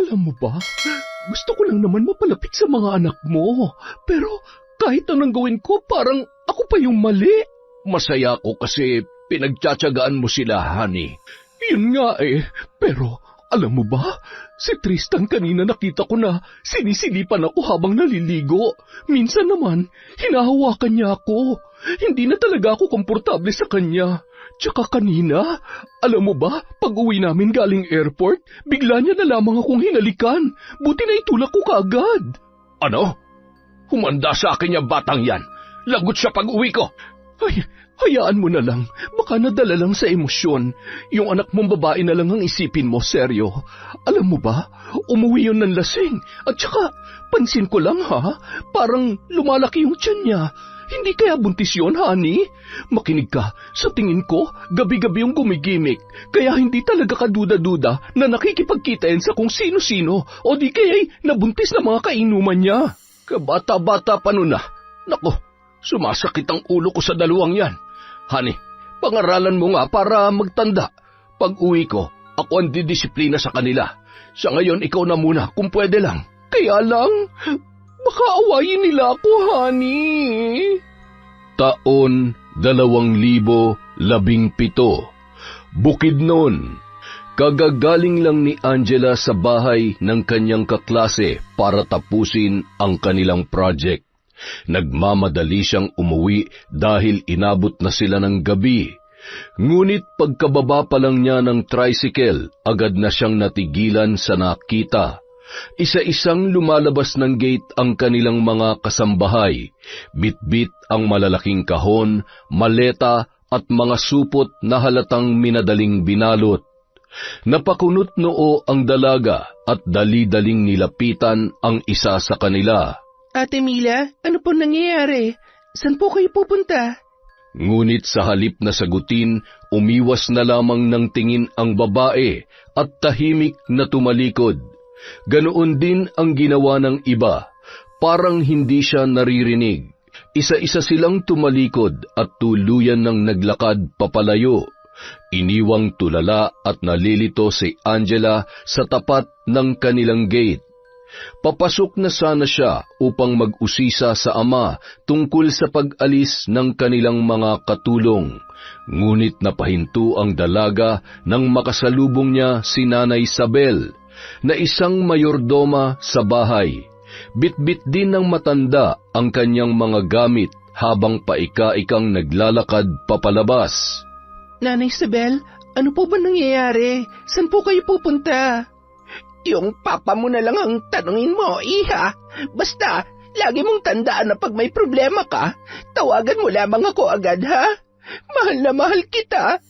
Alam mo ba, gusto ko lang naman mapalapit sa mga anak mo. Pero kahit anong gawin ko, parang ako pa yung mali. Masaya ko kasi pinagtsatsagaan mo sila, honey. Yun nga pero alam mo ba, si Tristan kanina nakita ko na sinisilipan ako habang naliligo. Minsan naman, hinahawakan niya ako. Hindi na talaga ako komportable sa kanya. Tsaka kanina, alam mo ba, pag uwi namin galing airport, bigla niya na lamang akong hinalikan. Buti na itulak ko kaagad. Ano? Humanda sa akin yung batang yan. Lagot siya pag uwi ko. Ay, hayaan mo na lang. Baka nadala lang sa emosyon. Yung anak mong babae na lang ang isipin mo, seryo. Alam mo ba, umuwi yun ng lasing. At saka, pansin ko lang parang lumalaki yung tiyan niya. Hindi kaya buntis yun, honey? Makinig ka, sa tingin ko, gabi-gabi yung gumigimik. Kaya hindi talaga kaduda-duda na nakikipagkita yan sa kung sino-sino o di kaya'y nabuntis na mga kainuman niya. Kabata-bata pa nun na. Nako, sumasakit ang ulo ko sa dalawang yan. Honey, pangaralan mo nga para magtanda. Pag uwi ko, ako ang didisiplina sa kanila. Sa ngayon, ikaw na muna kung pwede lang. Kaya lang, baka awayin nila ako, honey. Taon 2017. Bukidnon. Kagagaling lang ni Angela sa bahay ng kanyang kaklase para tapusin ang kanilang project. Nagmamadali siyang umuwi dahil inabot na sila ng gabi. Ngunit pagkababa pa lang niya ng tricycle, agad na siyang natigilan sa nakita. Isa-isang lumalabas ng gate ang kanilang mga kasambahay. Bitbit ang malalaking kahon, maleta at mga supot na halatang minadaling binalot. Napakunot noo ang dalaga at dali-daling nilapitan ang isa sa kanila. Ate Mila, ano po nangyayari? Saan po kayo pupunta? Ngunit sa halip na sagutin, umiwas na lamang ng tingin ang babae at tahimik na tumalikod. Ganoon din ang ginawa ng iba, parang hindi siya naririnig. Isa-isa silang tumalikod at tuluyan ng naglakad papalayo. Iniwang tulala at nalilito si Angela sa tapat ng kanilang gate. Papasok na sana siya upang mag-usisa sa ama tungkol sa pag-alis ng kanilang mga katulong. Ngunit napahinto ang dalaga nang makasalubong niya si Nanay Isabel, na isang mayordoma sa bahay. Bitbit din ng matanda ang kanyang mga gamit habang paika-ikang naglalakad papalabas. Nanay Isabel, ano po ba nangyayari? Saan po kayo pupunta? Yung papa mo na lang ang tanungin mo, iha. Basta, lagi mong tandaan na pag may problema ka, tawagan mo lamang ako agad, ha? Mahal na mahal kita.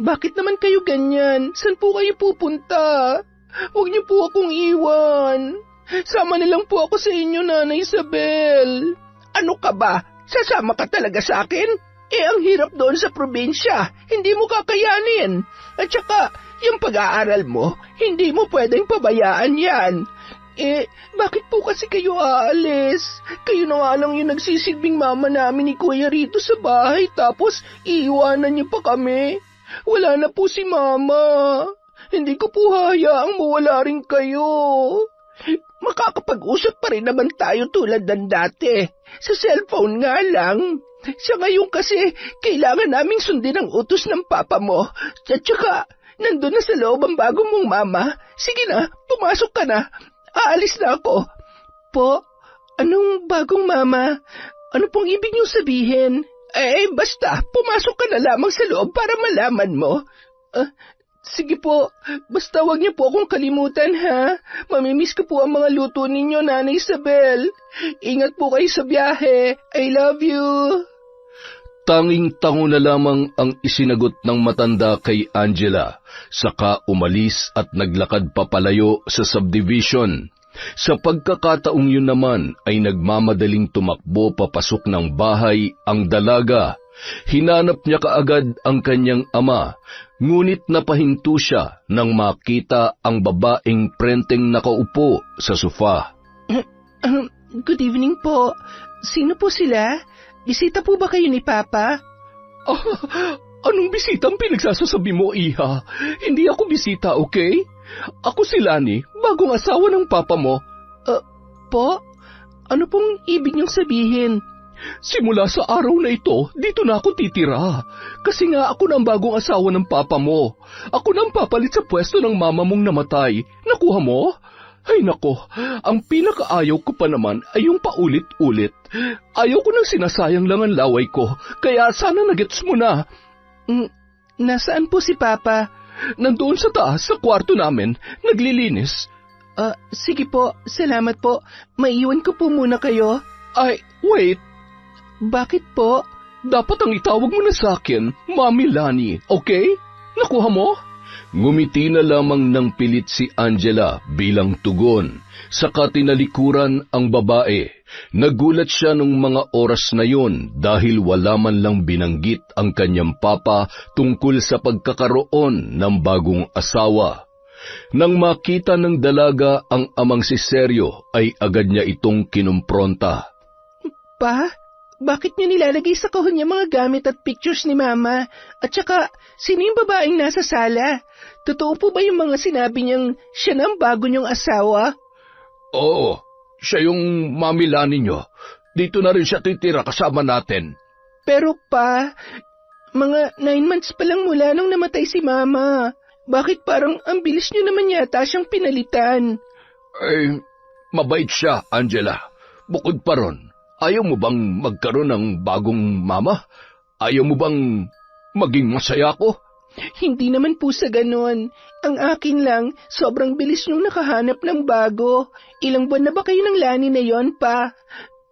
Bakit naman kayo ganyan? Saan po kayo pupunta? Huwag niyo po akong iwan. Sama na lang po ako sa inyo, Nanay Isabel. Ano ka ba? Sasama ka talaga sa akin? Ang hirap doon sa probinsya. Hindi mo kakayanin. At saka, yung pag-aaral mo, hindi mo pwedeng pabayaan yan. Bakit po kasi kayo aalis? Kayo na nga lang yung nagsisilbing mama namin ni Kuya rito sa bahay, tapos iiwanan niyo pa kami. Wala na po si Mama. Hindi ko po hayaang mawala rin kayo. Makakapag-usap pa rin naman tayo tulad ng dati. Sa cellphone nga lang. Sa ngayon kasi, kailangan naming sundin ang utos ng papa mo. At saka, nandun na sa loob ang bago mong mama. Sige na, pumasok ka na. Aalis na ako. Po, anong bagong mama? Ano pong ibig niyong sabihin? Basta, pumasok ka na lamang sa loob para malaman mo. Sige po, basta wag niyo po akong kalimutan, ha? Mamimiss ko po ang mga luto ninyo, Nanay Isabel. Ingat po kayo sa biyahe. I love you. Tanging-tango na lamang ang isinagot ng matanda kay Angela, saka umalis at naglakad papalayo sa subdivision. Sa pagkakataong yun naman ay nagmamadaling tumakbo papasok ng bahay ang dalaga. Hinanap niya kaagad ang kanyang ama, ngunit napahinto siya nang makita ang babaeng prenteng nakaupo sa sofa. Good evening po. Sino po sila? Bisita po ba kayo ni Papa? Anong bisita ang pinagsasasabi mo, iha? Hindi ako bisita, okay? Ako si Lani, bagong asawa ng papa mo. Po? Ano pong ibig niyong sabihin? Simula sa araw na ito, dito na ako titira. Kasi nga ako na ang bagong asawa ng papa mo. Ako na ang papalit sa pwesto ng mama mong namatay. Nakuha mo? Ay nako, ang pinakaayaw ko pa naman ay yung paulit-ulit. Ayaw ko nang sinasayang lang ang laway ko, kaya sana nagets mo na. Nasaan po si Papa? Nandoon sa taas sa kwarto namin, naglilinis. Sige po, salamat po. Maiiwan ko po muna kayo. Ay, wait. Bakit po? Dapat ang itawag mo na sa akin, Mami Lani, okay? Nakuha mo? Ngumiti na lamang ng pilit si Angela bilang tugon. Saka tinalikuran ang babae. Nagulat siya nung mga oras na yon dahil wala man lang binanggit ang kanyang papa tungkol sa pagkakaroon ng bagong asawa. Nang makita ng dalaga ang amang si Sergio ay agad niya itong kinumpronta. Pa? Bakit niyo nilalagay sa kahon niya mga gamit at pictures ni Mama? At saka, sino yung babaeng nasa sala? Totoo po ba yung mga sinabi niyang siya na ang bago niyong asawa? Oo, siya yung Mami Lani niyo. Dito na rin siya titira kasama natin. Pero pa, mga 9 months pa lang mula nung namatay si Mama. Bakit parang ang bilis niyo naman yata siyang pinalitan? Ay, mabait siya, Angela. Bukod pa ron, ayaw mo bang magkaroon ng bagong mama? Ayaw mo bang maging masaya ko? Hindi naman po sa ganon. Ang akin lang, sobrang bilis niyong nakahanap ng bago. Ilang buwan na ba kayo ng Lani na yon, Pa?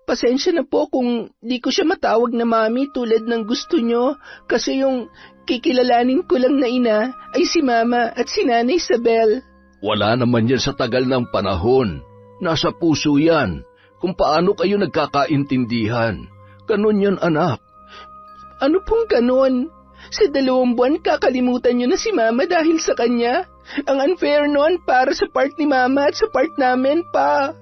Pasensya na po kung di ko siya matawag na mami tulad ng gusto niyo. Kasi yung kikilalanin ko lang na ina ay si Mama at si Nanay Isabel. Wala naman yan sa tagal ng panahon. Nasa puso yan. Kung paano kayo nagkakaintindihan. Ganon yan, anak. Ano pong ganon? Sa 2 buwan kakalimutan niyo na si Mama dahil sa kanya? Ang unfair nun para sa part ni Mama at sa part namin, Pa.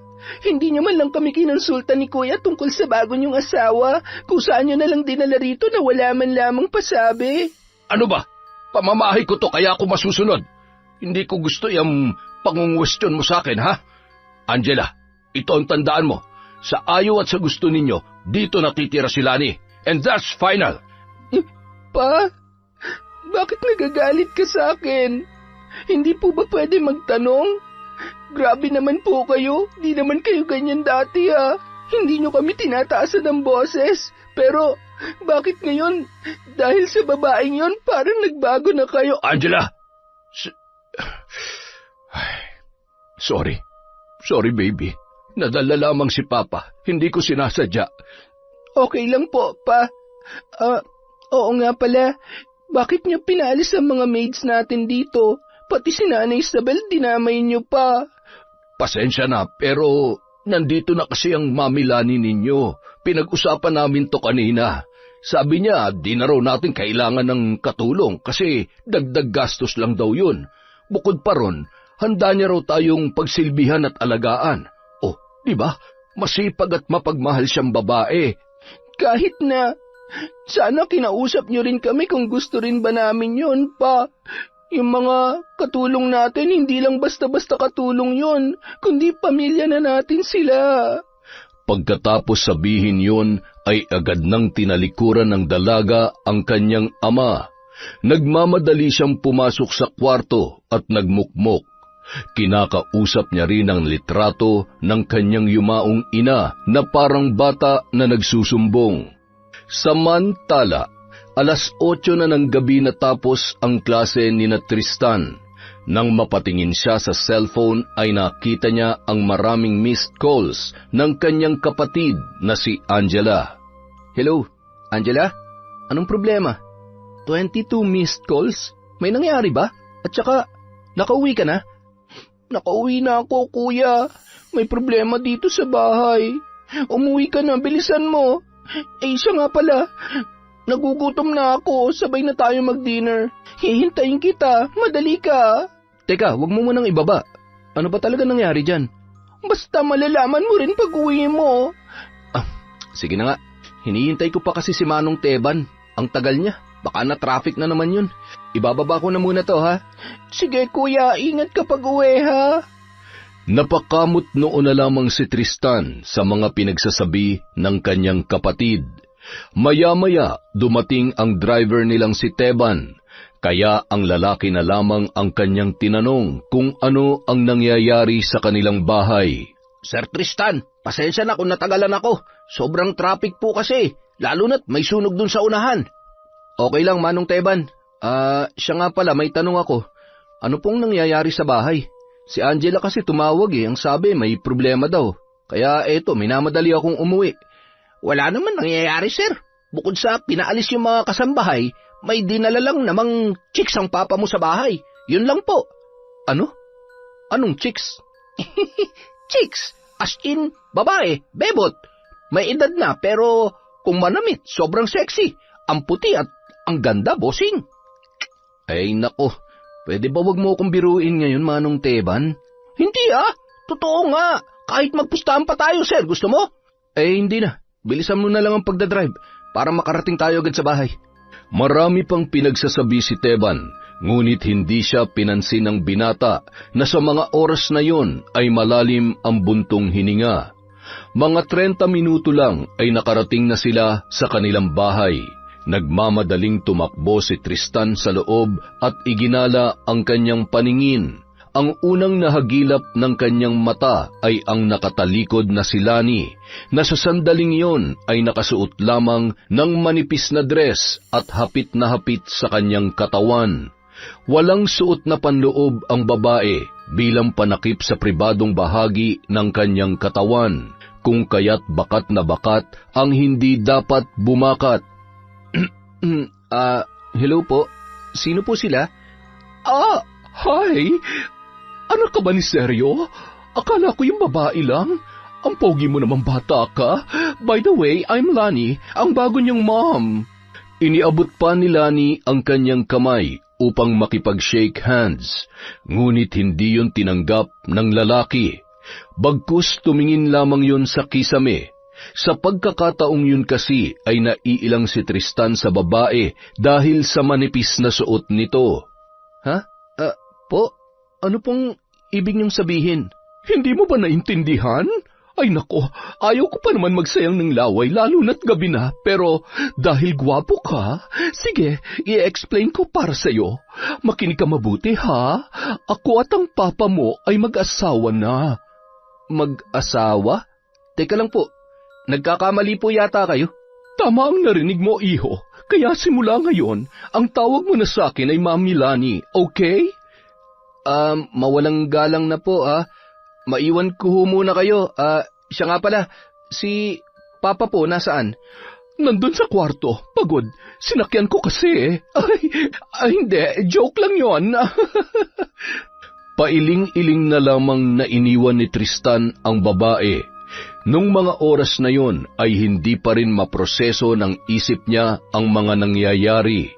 Hindi niyo man lang kami kinonsulta ni Kuya tungkol sa bago niyong asawa, kung saan niyo na lang dinala rito na wala man lamang pasabi. Ano ba? Pamamahay ko to kaya ako masusunod. Hindi ko gusto yung pangungwestiyon mo sa akin, ha? Angela, ito ang tandaan mo. Sa ayaw at sa gusto ninyo, dito natitira si Lani. And that's final. Pa, bakit nagagalit ka sa akin? Hindi po ba pwede magtanong? Grabe naman po kayo. Di naman kayo ganyan dati, ha. Hindi nyo kami tinataasan ng boses. Pero, bakit ngayon? Dahil sa babaeng yon, parang nagbago na kayo. Angela! Sorry. Sorry, baby. Nadala lamang si Papa. Hindi ko sinasadya. Okay lang po, Pa. Oo nga pala. Bakit niyo pinalis ang mga maids natin dito? Pati si Nanay Isabel, dinamay niyo pa. Pasensya na, pero nandito na kasi ang Mami Lani ninyo. Pinag-usapan namin to kanina. Sabi niya, di na raw natin kailangan ng katulong kasi dagdag gastos lang daw yun. Bukod pa ron, handa niya raw tayong pagsilbihan at alagaan. Oh, di ba? Masipag at mapagmahal siyang babae. Kahit na, sana kinausap niyo rin kami kung gusto rin ba namin yun, Pa. Yung mga katulong natin, hindi lang basta-basta katulong yun, kundi pamilya na natin sila. Pagkatapos sabihin yun, ay agad nang tinalikuran ng dalaga ang kanyang ama. Nagmamadali siyang pumasok sa kwarto at nagmukmok. Kinakausap niya rin ang litrato ng kanyang yumaong ina na parang bata na nagsusumbong. Samantala, 8:00 na ng gabi natapos ang klase ni na Tristan. Nang mapatingin siya sa cellphone ay nakita niya ang maraming missed calls ng kanyang kapatid na si Angela. Hello, Angela? Anong problema? 22 missed calls? May nangyari ba? At saka, nakauwi ka na? Nakauwi na ako, Kuya. May problema dito sa bahay. Umuwi ka na, bilisan mo. Siya nga pala. Nagugutom na ako, sabay na tayo mag-dinner. Hihintayin kita, madali ka. Teka, wag mo munang ibaba. Ano ba talaga nangyari dyan? Basta malalaman mo rin pag uwi mo. Sige na nga, hinihintay ko pa kasi si Manong Teban. Ang tagal niya. Baka na-traffic na naman yun. Ibababa ko na muna to, ha? Sige kuya, ingat ka pag-uwi ha. Napakamot noon na lamang si Tristan sa mga pinagsasabi ng kanyang kapatid. Maya-maya dumating ang driver nilang si Teban, kaya ang lalaki na lamang ang kanyang tinanong kung ano ang nangyayari sa kanilang bahay. Sir Tristan, pasensya na kung natagalan ako. Sobrang traffic po kasi, lalo na't may sunog dun sa unahan. Okay lang, Manong Teban. Siya nga pala, may tanong ako. Ano pong nangyayari sa bahay? Si Angela kasi tumawag ang sabi may problema daw. Kaya eto, minamadali akong umuwi. Wala naman nangyayari, sir. Bukod sa pinaalis yung mga kasambahay, may dinala lang namang chicks ang papa mo sa bahay. Yun lang po. Ano? Anong chicks? Chicks, as in, babae, bebot. May edad na pero kung manamit, sobrang sexy. Ang puti at ang ganda, bossing. Ay nako, pwede ba wag mo akong biruin ngayon, Manong Teban? Hindi totoo nga. Kahit magpustahan pa tayo, sir, gusto mo? Hindi na, bilisan mo na lang ang pagdadrive para makarating tayo agad sa bahay. Marami pang pinagsasabi si Teban, ngunit hindi siya pinansin ng binata na sa mga oras na yon ay malalim ang buntong hininga. Mga 30 minuto lang ay nakarating na sila sa kanilang bahay. Nagmamadaling tumakbo si Tristan sa loob at iginala ang kanyang paningin. Ang unang nahagilap ng kanyang mata ay ang nakatalikod na si Lani, na sa sandaling iyon ay nakasuot lamang ng manipis na dress at hapit na hapit sa kanyang katawan. Walang suot na panloob ang babae bilang panakip sa pribadong bahagi ng kanyang katawan, kung kaya't bakat na bakat ang hindi dapat bumakat. Hello po? Sino po sila? Hi! Anak ka ba ni Seryo? Akala ko yung babae lang. Ang pogi mo naman bata ka. By the way, I'm Lani, ang bago niyong mom. Iniabot pa ni Lani ang kanyang kamay upang makipag-shake hands, ngunit hindi yun tinanggap ng lalaki. Bagkus tumingin lamang yun sa kisame. Sa pagkakataong yun kasi ay naiilang si Tristan sa babae dahil sa manipis na suot nito. Ha? Po? Ano pong ibig niyong sabihin? Hindi mo ba naintindihan? Ay nako, ayaw ko pa naman magsayang ng laway lalo na't gabi na, pero dahil gwapo ka, sige, i-explain ko para sa'yo. Makinig ka mabuti ha, ako at ang papa mo ay mag-asawa na. Mag-asawa? Teka lang po, nagkakamali po yata kayo. Tama ang narinig mo, iho. Kaya simula ngayon, ang tawag mo na sa akin ay Mami Lani, okay? Mawalang galang na po Maiwan ko muna kayo. Siya nga pala, si Papa po nasaan? Nandun sa kwarto, pagod. Sinakyan ko kasi Ay, hindi, joke lang yon. Pailing-iling na lamang na iniwan ni Tristan ang babae. Nung mga oras na yon ay hindi pa rin maproseso ng isip niya ang mga nangyayari.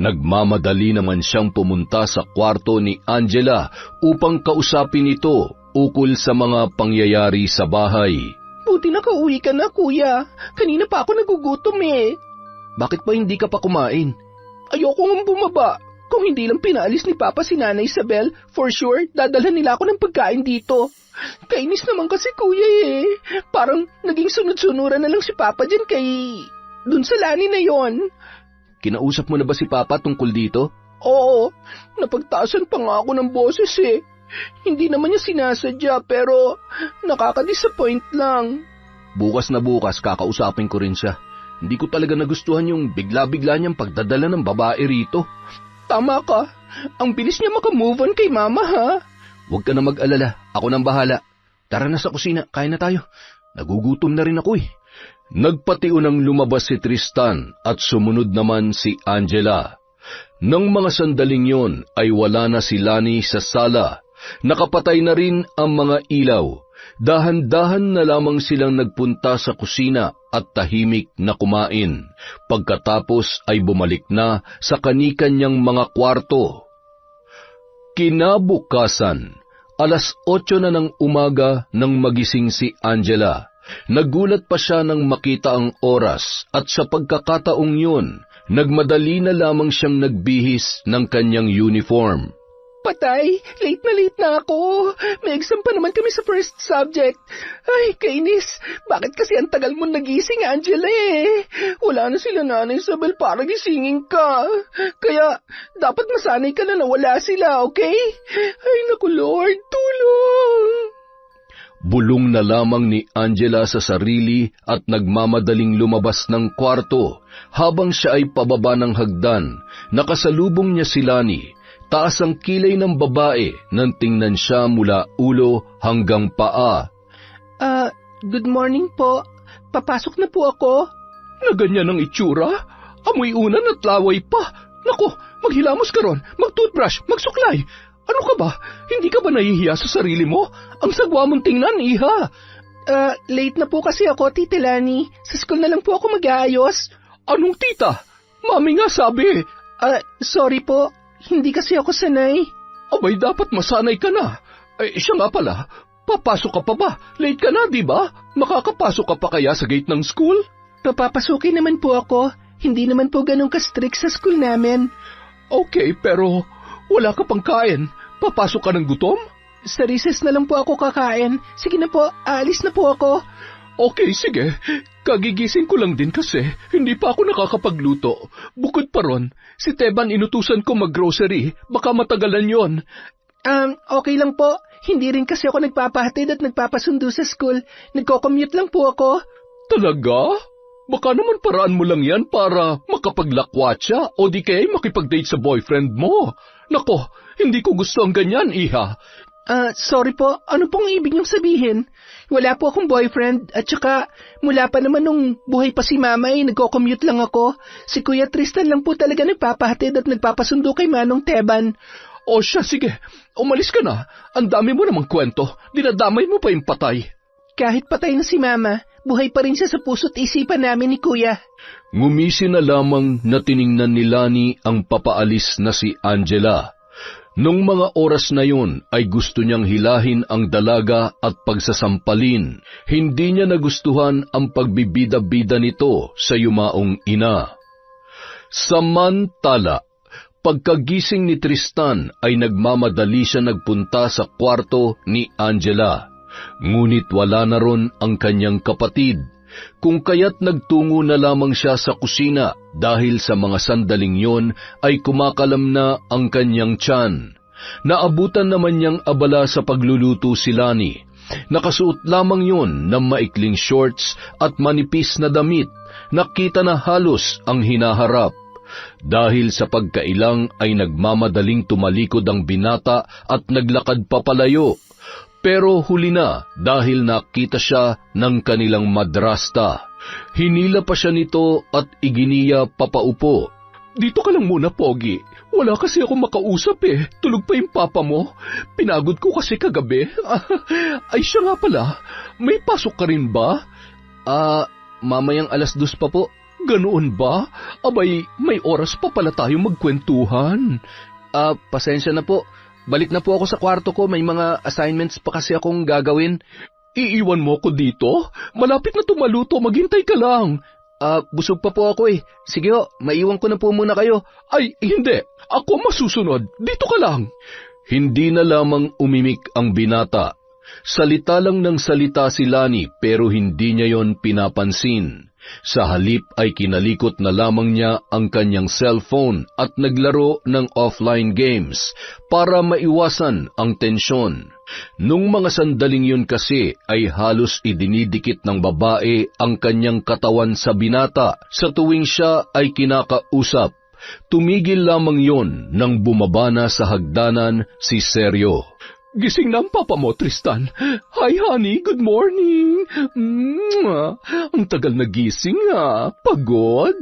Nagmamadali naman siyang pumunta sa kwarto ni Angela upang kausapin ito ukol sa mga pangyayari sa bahay. Buti nakauwi ka na, kuya. Kanina pa ako nagugutom Bakit pa hindi ka pa kumain? Ayoko nga bumaba. Kung hindi lang pinaalis ni Papa si Nana Isabel, for sure, dadalhan nila ako ng pagkain dito. Kainis naman kasi, kuya Parang naging sunod-sunuran na lang si Papa dyan dun sa Lani na yon. Kinausap mo na ba si Papa tungkol dito? Oo, napagtaasan pa nga ako ng boses Hindi naman niya sinasadya pero nakaka-disappoint lang. Bukas na bukas kakausapin ko rin siya. Hindi ko talaga nagustuhan yung bigla-bigla niyang pagdadala ng babae rito. Tama ka, ang bilis niya makamove on kay Mama ha. Huwag ka na mag-alala, ako nang bahala. Tara na sa kusina, kain na tayo. Nagugutom na rin ako Nagpatiunang lumabas si Tristan at sumunod naman si Angela. Nang mga sandaling yon ay wala na si Lani sa sala. Nakapatay na rin ang mga ilaw. Dahan-dahan na lamang silang nagpunta sa kusina at tahimik na kumain. Pagkatapos ay bumalik na sa kani-kanyang mga kwarto. Kinabukasan, 8:00 na ng umaga nang magising si Angela. Nagulat pa siya nang makita ang oras at sa pagkakataong yun, Nagmadali na lamang siyang nagbihis ng kanyang uniform. Patay, late na ako. May exam pa naman kami sa first subject. Ay, kainis. Bakit kasi ang tagal mo nagising, Angela eh? Wala na sila Nanay Isabel para gisingin ka. Kaya, dapat masanay ka na wala sila, okay? Ay, naku Lord, tulong! Bulong na lamang ni Angela sa sarili at nagmamadaling lumabas ng kwarto. Habang siya ay pababa ng hagdan, nakasalubong niya si Lani. Taas ang kilay ng babae nang tingnan siya mula ulo hanggang paa. Good morning po. Papasok na po ako. Na ganyan ang itsura? Amoy unan at laway pa. Naku, maghilamos ka ron, mag-toothbrush, magsuklay. Ano ka ba? Hindi ka ba nahihiya sa sarili mo? Ang sagwa mong tingnan, iha. Late na po kasi ako, Tita Lani. Sa school na lang po ako mag-aayos. Anong tita? Mami nga sabi. Sorry po. Hindi kasi ako sanay. Abay, dapat masanay ka na. Siya nga pala, papasok ka pa ba? Late ka na, di ba? Makakapasok ka pa kaya sa gate ng school? Papapasukin naman po ako. Hindi naman po ganun ka-strict sa school namin. Okay, pero wala ka pang kain. Papasok ka ng gutom? Sa recess na lang po ako kakain. Sige na po, aalis na po ako. Okay, sige. Kagigising ko lang din kasi hindi pa ako nakakapagluto. Bukod pa ron, si Teban inutusan ko mag-grocery. Baka matagalan yon. Okay lang po. Hindi rin kasi ako nagpapahatid at nagpapasundo sa school. Nagko-commute lang po ako. Talaga? Baka naman paraan mo lang yan para makapaglakwatsya o di kaya makipag-date sa boyfriend mo. Nako, hindi ko gusto ang ganyan, iha. Sorry po. Ano pong ibig niyong sabihin? Wala po akong boyfriend at saka mula pa naman nung buhay pa si Mama ay nagko-commute lang ako. Si Kuya Tristan lang po talaga nagpapahatid at nagpapasundo kay Manong Teban. O siya, sige. Umalis ka na. Ang dami mo namang kwento. Dinadamay mo pa yung patay. Kahit patay na si Mama, buhay pa rin siya sa puso't isipan namin ni Kuya. Ngumisi na lamang na tiningnan ni Lani ang papaalis na si Angela. Nung mga oras na yun ay gusto niyang hilahin ang dalaga at pagsasampalin. Hindi niya nagustuhan ang pagbibida-bida nito sa yumaong ina. Samantala, pagkagising ni Tristan ay nagmamadali siya nagpunta sa kwarto ni Angela. Ngunit wala na ron ang kanyang kapatid. Kung kaya't nagtungo na lamang siya sa kusina dahil sa mga sandaling yon ay kumakalam na ang kanyang tiyan. Naabutan naman niyang abala sa pagluluto si Lani. Nakasuot lamang yon ng maikling shorts at manipis na damit. Nakita na halos ang hinaharap. Dahil sa pagkailang ay nagmamadaling tumalikod ang binata at naglakad papalayo. Pero huli na dahil nakita siya ng kanilang madrasta. Hinila pa siya nito at iginiya papaupo. Dito ka lang muna, Pogi. Wala kasi ako makausap eh. Tulog pa yung papa mo. Pinagod ko kasi kagabi. Ay siya nga pala, may pasok ka rin ba? Mamayang 2:00 pa po. Ganoon ba? Abay, may oras pa pala tayong magkwentuhan. Pasensya na po. Balik na po ako sa kwarto ko, may mga assignments pa kasi akong gagawin. Iiwan mo ko dito? Malapit na tumaluto, maghintay ka lang. Busog pa po ako eh. Sige ho, maiwan ko na po muna kayo. Ay, hindi. Ako masusunod. Dito ka lang. Hindi na lamang umimik ang binata. Salita lang ng salita si Lani pero hindi niya yon pinapansin. Sa halip ay kinalikot na lamang niya ang kanyang cellphone at naglaro ng offline games para maiwasan ang tensyon. Nung mga sandaling yun kasi ay halos idinidikit ng babae ang kanyang katawan sa binata sa tuwing siya ay kinakausap. Tumigil lamang yon nang bumaba na sa hagdanan si Sergio. Gising na ang papa mo, Tristan. Hi, honey. Good morning. Ang tagal na gising, ha? Pagod?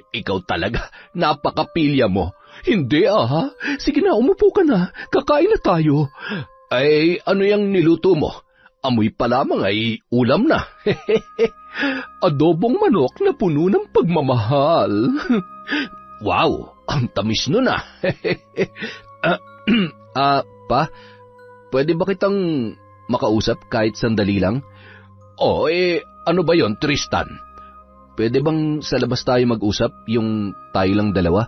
Ikaw talaga. Napakapilya mo. Hindi, ha? Sige na, umupo ka na. Kakain na tayo. Ay, ano yung niluto mo? Amoy pa lamang ay ulam na. Adobong manok na puno ng pagmamahal. Wow, ang tamis nun, ah. Pa, pwede ba kitang makausap kahit sandali lang? Ano ba yon, Tristan? pwede bang sa labas tayo mag-usap, yung tayo lang dalawa?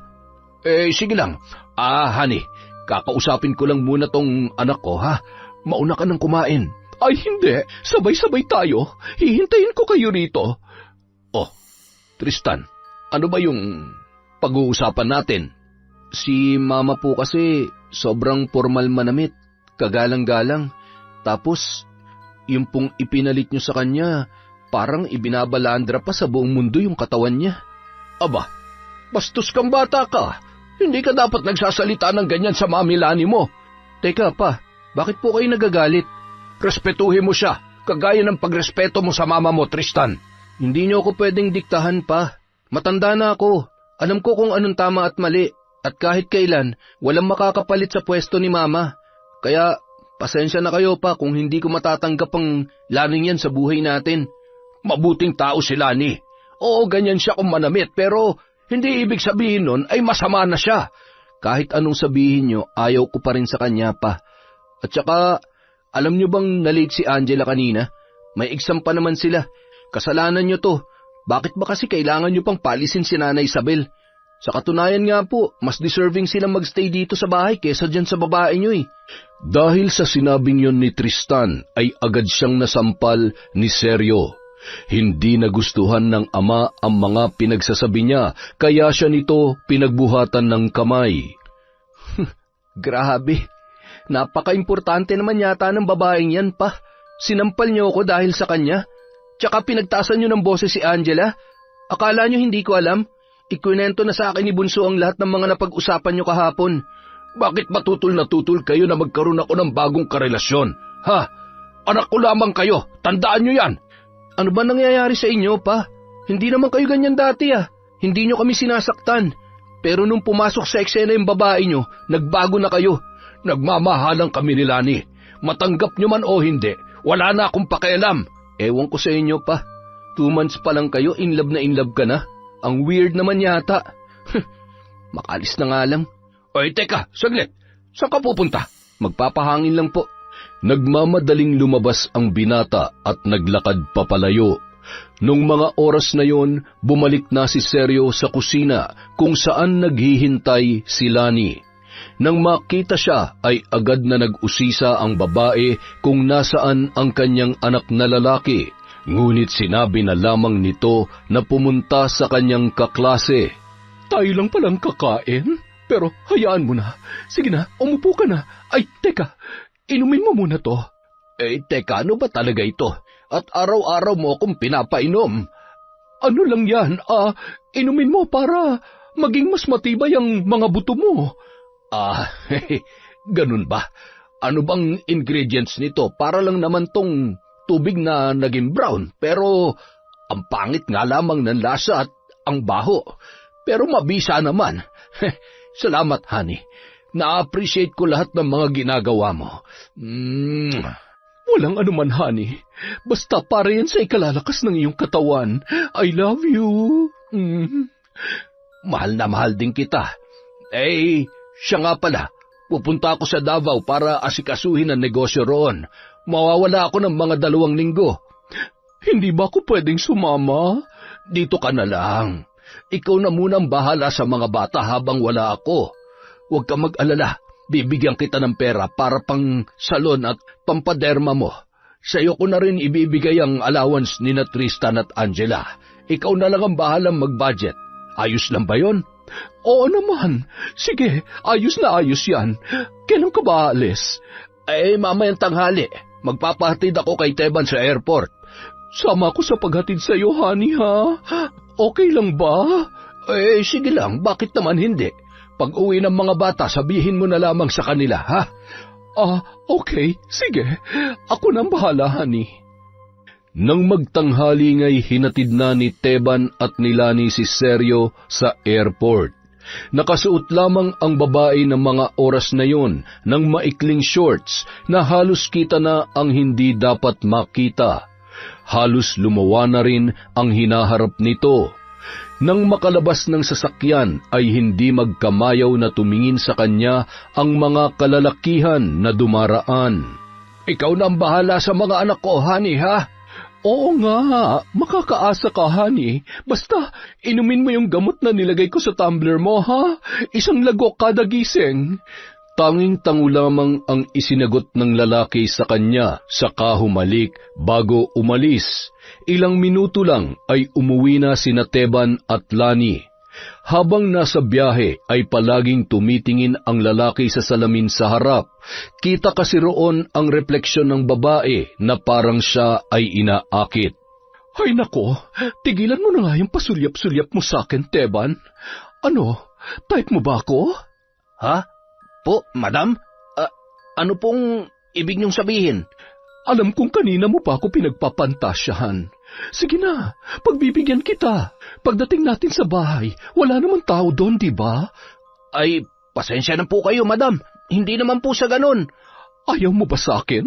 Sige lang. Honey, kakausapin ko lang muna tong anak ko, ha? Mauna ka nang kumain. Ay, hindi. Sabay-sabay tayo. Hihintayin ko kayo rito. Oh, Tristan, ano ba yung pag-uusapan natin? Si Mama po kasi sobrang formal manamit, kagalang-galang. Tapos, yung pong ipinalit nyo sa kanya, parang ibinabalandra pa sa buong mundo yung katawan niya. Aba, bastos kang bata ka. Hindi ka dapat nagsasalita ng ganyan sa Mami Lani mo. Teka pa, bakit po kayo nagagalit? Respetuhin mo siya, kagaya ng pagrespeto mo sa mama mo, Tristan. Hindi niyo ako pwedeng diktahan pa. Matanda na ako. Alam ko kung anong tama at mali. At kahit kailan, walang makakapalit sa pwesto ni Mama. Kaya, pasensya na kayo pa kung hindi ko matatanggap ang laning yan sa buhay natin. Mabuting tao si Lani. Oo, ganyan siya kung manamit, pero hindi ibig sabihin nun ay masama na siya. Kahit anong sabihin nyo, ayaw ko pa rin sa kanya pa. At saka, alam nyo bang na-late si Angela kanina? May exam pa naman sila. Kasalanan nyo to. Bakit ba kasi kailangan nyo pang palisin si Nanay Isabel? Sa katunayan nga po, mas deserving silang magstay dito sa bahay kesa dyan sa babae nyo eh. Dahil sa sinabing yon ni Tristan, ay agad siyang nasampal ni Sergio. Hindi nagustuhan ng ama ang mga pinagsasabi niya, kaya siya nito pinagbuhatan ng kamay. Grabe, napaka-importante naman yata ng babaeng yan pa. Sinampal niyo ako dahil sa kanya. Tsaka pinagtasan niyo ng boses si Angela. Akala niyo hindi ko alam? Ikwento na sa akin ni Bunso ang lahat ng mga napag-usapan niyo kahapon. Bakit matutol na tutol kayo na magkaroon ako ng bagong karelasyon? Ha? Anak ko lamang kayo, tandaan niyo yan. Ano ba nangyayari sa inyo, pa? Hindi naman kayo ganyan dati Hindi niyo kami sinasaktan. Pero nung pumasok sa eksena yung babae niyo, nagbago na kayo. Nagmamahalan kami ni Lani. Matanggap niyo man o hindi, wala na akong pakialam. Ewan ko sa inyo, pa. 2 months pa lang kayo, in love ka na. Ang weird naman yata. Makalis na nga lang. Oy, teka, saglit. Saan ka pupunta? Magpapahangin lang po. Nagmamadaling lumabas ang binata at naglakad papalayo. Nung mga oras na yon, bumalik na si Sergio sa kusina kung saan naghihintay si Lani. Nang makita siya ay agad na nag-usisa ang babae kung nasaan ang kanyang anak na lalaki. Ngunit sinabi na lamang nito na pumunta sa kanyang kaklase. Tayo lang palang kakain, pero hayaan mo na. Sige na, umupo ka na. Ay, teka, inumin mo muna to. Teka, ano ba talaga ito? At araw-araw mo akong pinapainom. Ano lang yan, inumin mo para maging mas matibay ang mga buto mo. Ganun ba? Ano bang ingredients nito? Para lang naman tong tubig na naging brown, pero ang pangit nga lamang ng lasa at ang baho. Pero mabisa naman. Salamat, honey. Na-appreciate ko lahat ng mga ginagawa mo. Walang anuman, honey. Basta para yan sa ikalalakas ng iyong katawan. I love you. Mahal na mahal din kita. Siya nga pala. Pupunta ako sa Davao para asikasuhin ang negosyo roon. Mawawala ako ng mga 2 linggo. Hindi ba ako pwedeng sumama? Dito ka na lang. Ikaw na munang bahala sa mga bata habang wala ako. Huwag ka mag-alala. Bibigyan kita ng pera para pang salon at pampaderma mo. Sa iyo ko na rin ibibigay ang allowance ni na Tristan at Angela. Ikaw na lang ang bahalang mag-budget. Ayos lang ba yon? Oo naman. Sige, ayos na ayos yan. Kailan ka ba alis? Mamayang tanghali. Magpapahatid ako kay Teban sa airport. Sama ko sa paghatid sa iyo, honey, ha? Okay lang ba? Sige lang. Bakit naman hindi? Pag uwi ng mga bata, sabihin mo na lamang sa kanila, ha? Okay. Sige. Ako nang bahala, honey. Nang magtanghali nga'y hinatid na ni Teban at ni Lani si Sergio sa airport. Nakasuot lamang ang babae ng mga oras na yon ng maikling shorts na halos kita na ang hindi dapat makita. Halos lumawa na rin ang hinaharap nito. Nang makalabas ng sasakyan ay hindi magkamayaw na tumingin sa kanya ang mga kalalakihan na dumaraan. Ikaw na ang bahala sa mga anak ko, honey, ha? Oo nga, makakaasa ka, honey. Basta, inumin mo yung gamot na nilagay ko sa tumbler mo, ha? Isang lagok kada gising. Tanging-tango lamang ang isinagot ng lalaki sa kanya, saka humalik bago umalis. Ilang minuto lang ay umuwi na sina Teban at Lani. Habang nasa biyahe ay palaging tumitingin ang lalaki sa salamin sa harap. Kita kasi roon ang refleksyon ng babae na parang siya ay inaakit. Ay nako, tigilan mo na nga yung pasulyap-sulyap mo sa akin, Teban. Ano, type mo ba ako? Ha? Po, madam? Ano pong ibig niyong sabihin? Alam kong kanina mo pa ako pinagpapantasyahan. Sige na, pagbibigyan kita. Pagdating natin sa bahay, wala naman tao doon, di ba? Ay, pasensya na po kayo, madam. Hindi naman po sa ganon. Ayaw mo ba sa akin?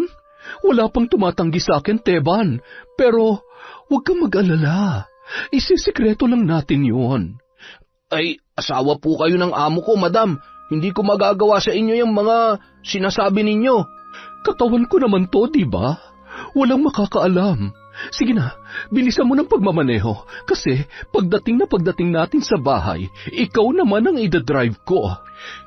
Wala pang tumatanggi sa akin, Teban. Pero, huwag kang mag-alala. Isisikreto lang natin yun. Ay, asawa po kayo ng amo ko, madam. Hindi ko magagawa sa inyo yung mga sinasabi ninyo. Katawan ko naman to, di ba? Walang makakaalam. Sige na, bilisan mo ng pagmamaneho kasi pagdating natin sa bahay, ikaw naman ang idadrive ko.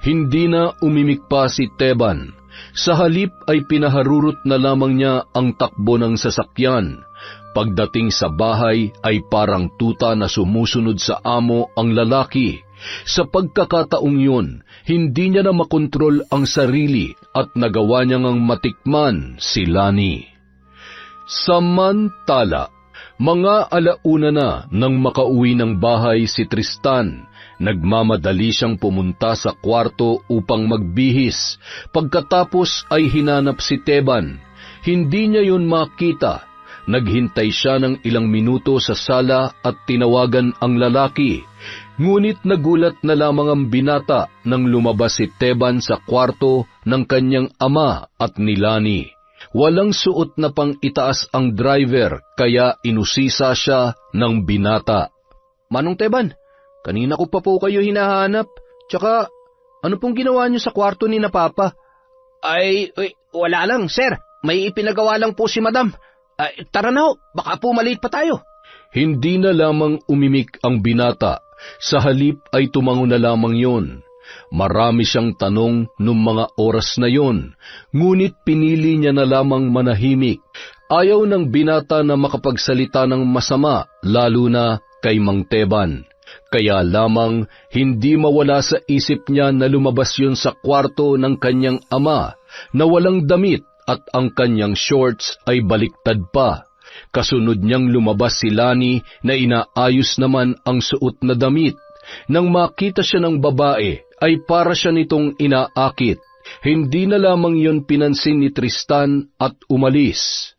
Hindi na umimik pa si Teban. Sa halip ay pinaharurot na lamang niya ang takbo ng sasakyan. Pagdating sa bahay ay parang tuta na sumusunod sa amo ang lalaki. Sa pagkakataong yun, hindi niya na makontrol ang sarili at nagawa niya ngang matikman si Lani. Samantala, mga alauna na nang makauwi ng bahay si Tristan. Nagmamadali siyang pumunta sa kwarto upang magbihis. Pagkatapos ay hinanap si Teban. Hindi niya yun makita. Naghintay siya ng ilang minuto sa sala at tinawagan ang lalaki. Ngunit nagulat na lamang ang binata nang lumabas si Teban sa kwarto ng kanyang ama at ni Lani. Walang suot na pang itaas ang driver kaya inusisa siya ng binata. Manong Teban, kanina ko pa po kayo hinahanap. Tsaka, ano pong ginawa niyo sa kwarto ni na Papa? Ay, wala lang, sir. May ipinagawa lang po si Madam. Tara na ho, baka po maliit pa tayo. Hindi na lamang umimik ang binata. Sa halip ay tumango na lamang yon. Marami siyang tanong nung mga oras na yon, ngunit pinili niya na lamang manahimik. Ayaw ng binata na makapagsalita ng masama, lalo na kay Mang Teban. Kaya lamang hindi mawala sa isip niya na lumabas yun sa kwarto ng kanyang ama na walang damit at ang kanyang shorts ay baliktad pa. Kasunod niyang lumabas si Lani na inaayos naman ang suot na damit. Nang makita siya ng babae, ay para siya nitong inaakit. Hindi na lamang yon pinansin ni Tristan at umalis.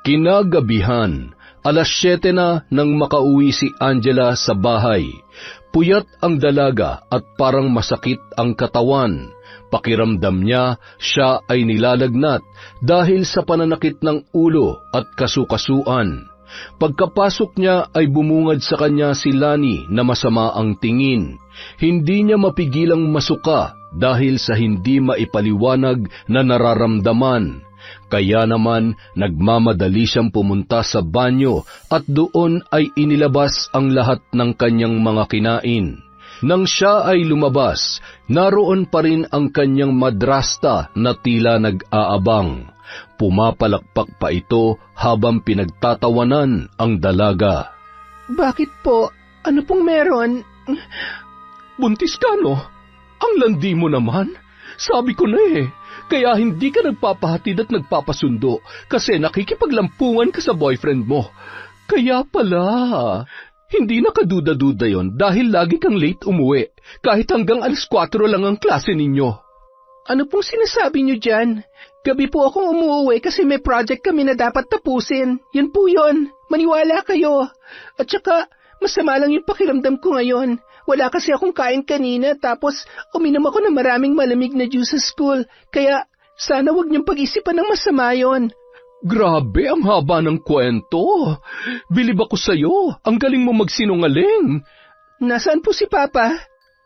Kinagabihan, 7:00 na nang makauwi si Angela sa bahay. Puyat ang dalaga at parang masakit ang katawan. Pakiramdam niya, siya ay nilalagnat dahil sa pananakit ng ulo at kasukasuan. Pagkapasok niya ay bumungad sa kanya si Lani na masama ang tingin. Hindi niya mapigilang masuka dahil sa hindi maipaliwanag na nararamdaman. Kaya naman nagmamadali siyang pumunta sa banyo at doon ay inilabas ang lahat ng kanyang mga kinain. Nang siya ay lumabas, naroon pa rin ang kanyang madrasta na tila nag-aabang. Pumapalakpak pa ito habang pinagtatawanan ang dalaga. Bakit po? Ano pong meron? Buntis ka, no? Ang landi mo naman. Sabi ko na kaya hindi ka nagpapahatid at nagpapasundo kasi nakikipaglampungan ka sa boyfriend mo. Kaya pala, hindi nakaduda-duda yon dahil lagi kang late umuwi, kahit hanggang 4:00 lang ang klase ninyo. Ano pong sinasabi niyo dyan? Gabi po akong umuwi kasi may project kami na dapat tapusin. Yun po yun. Maniwala kayo. At saka, masama lang yung pakiramdam ko ngayon. Wala kasi akong kain kanina tapos uminom ako ng maraming malamig na juice sa school. Kaya, sana wag niyong pag-isipan ng masama yon. Grabe, ang haba ng kwento. Bilib ako sa'yo. Ang galing mo magsinungaling. Nasaan po si Papa?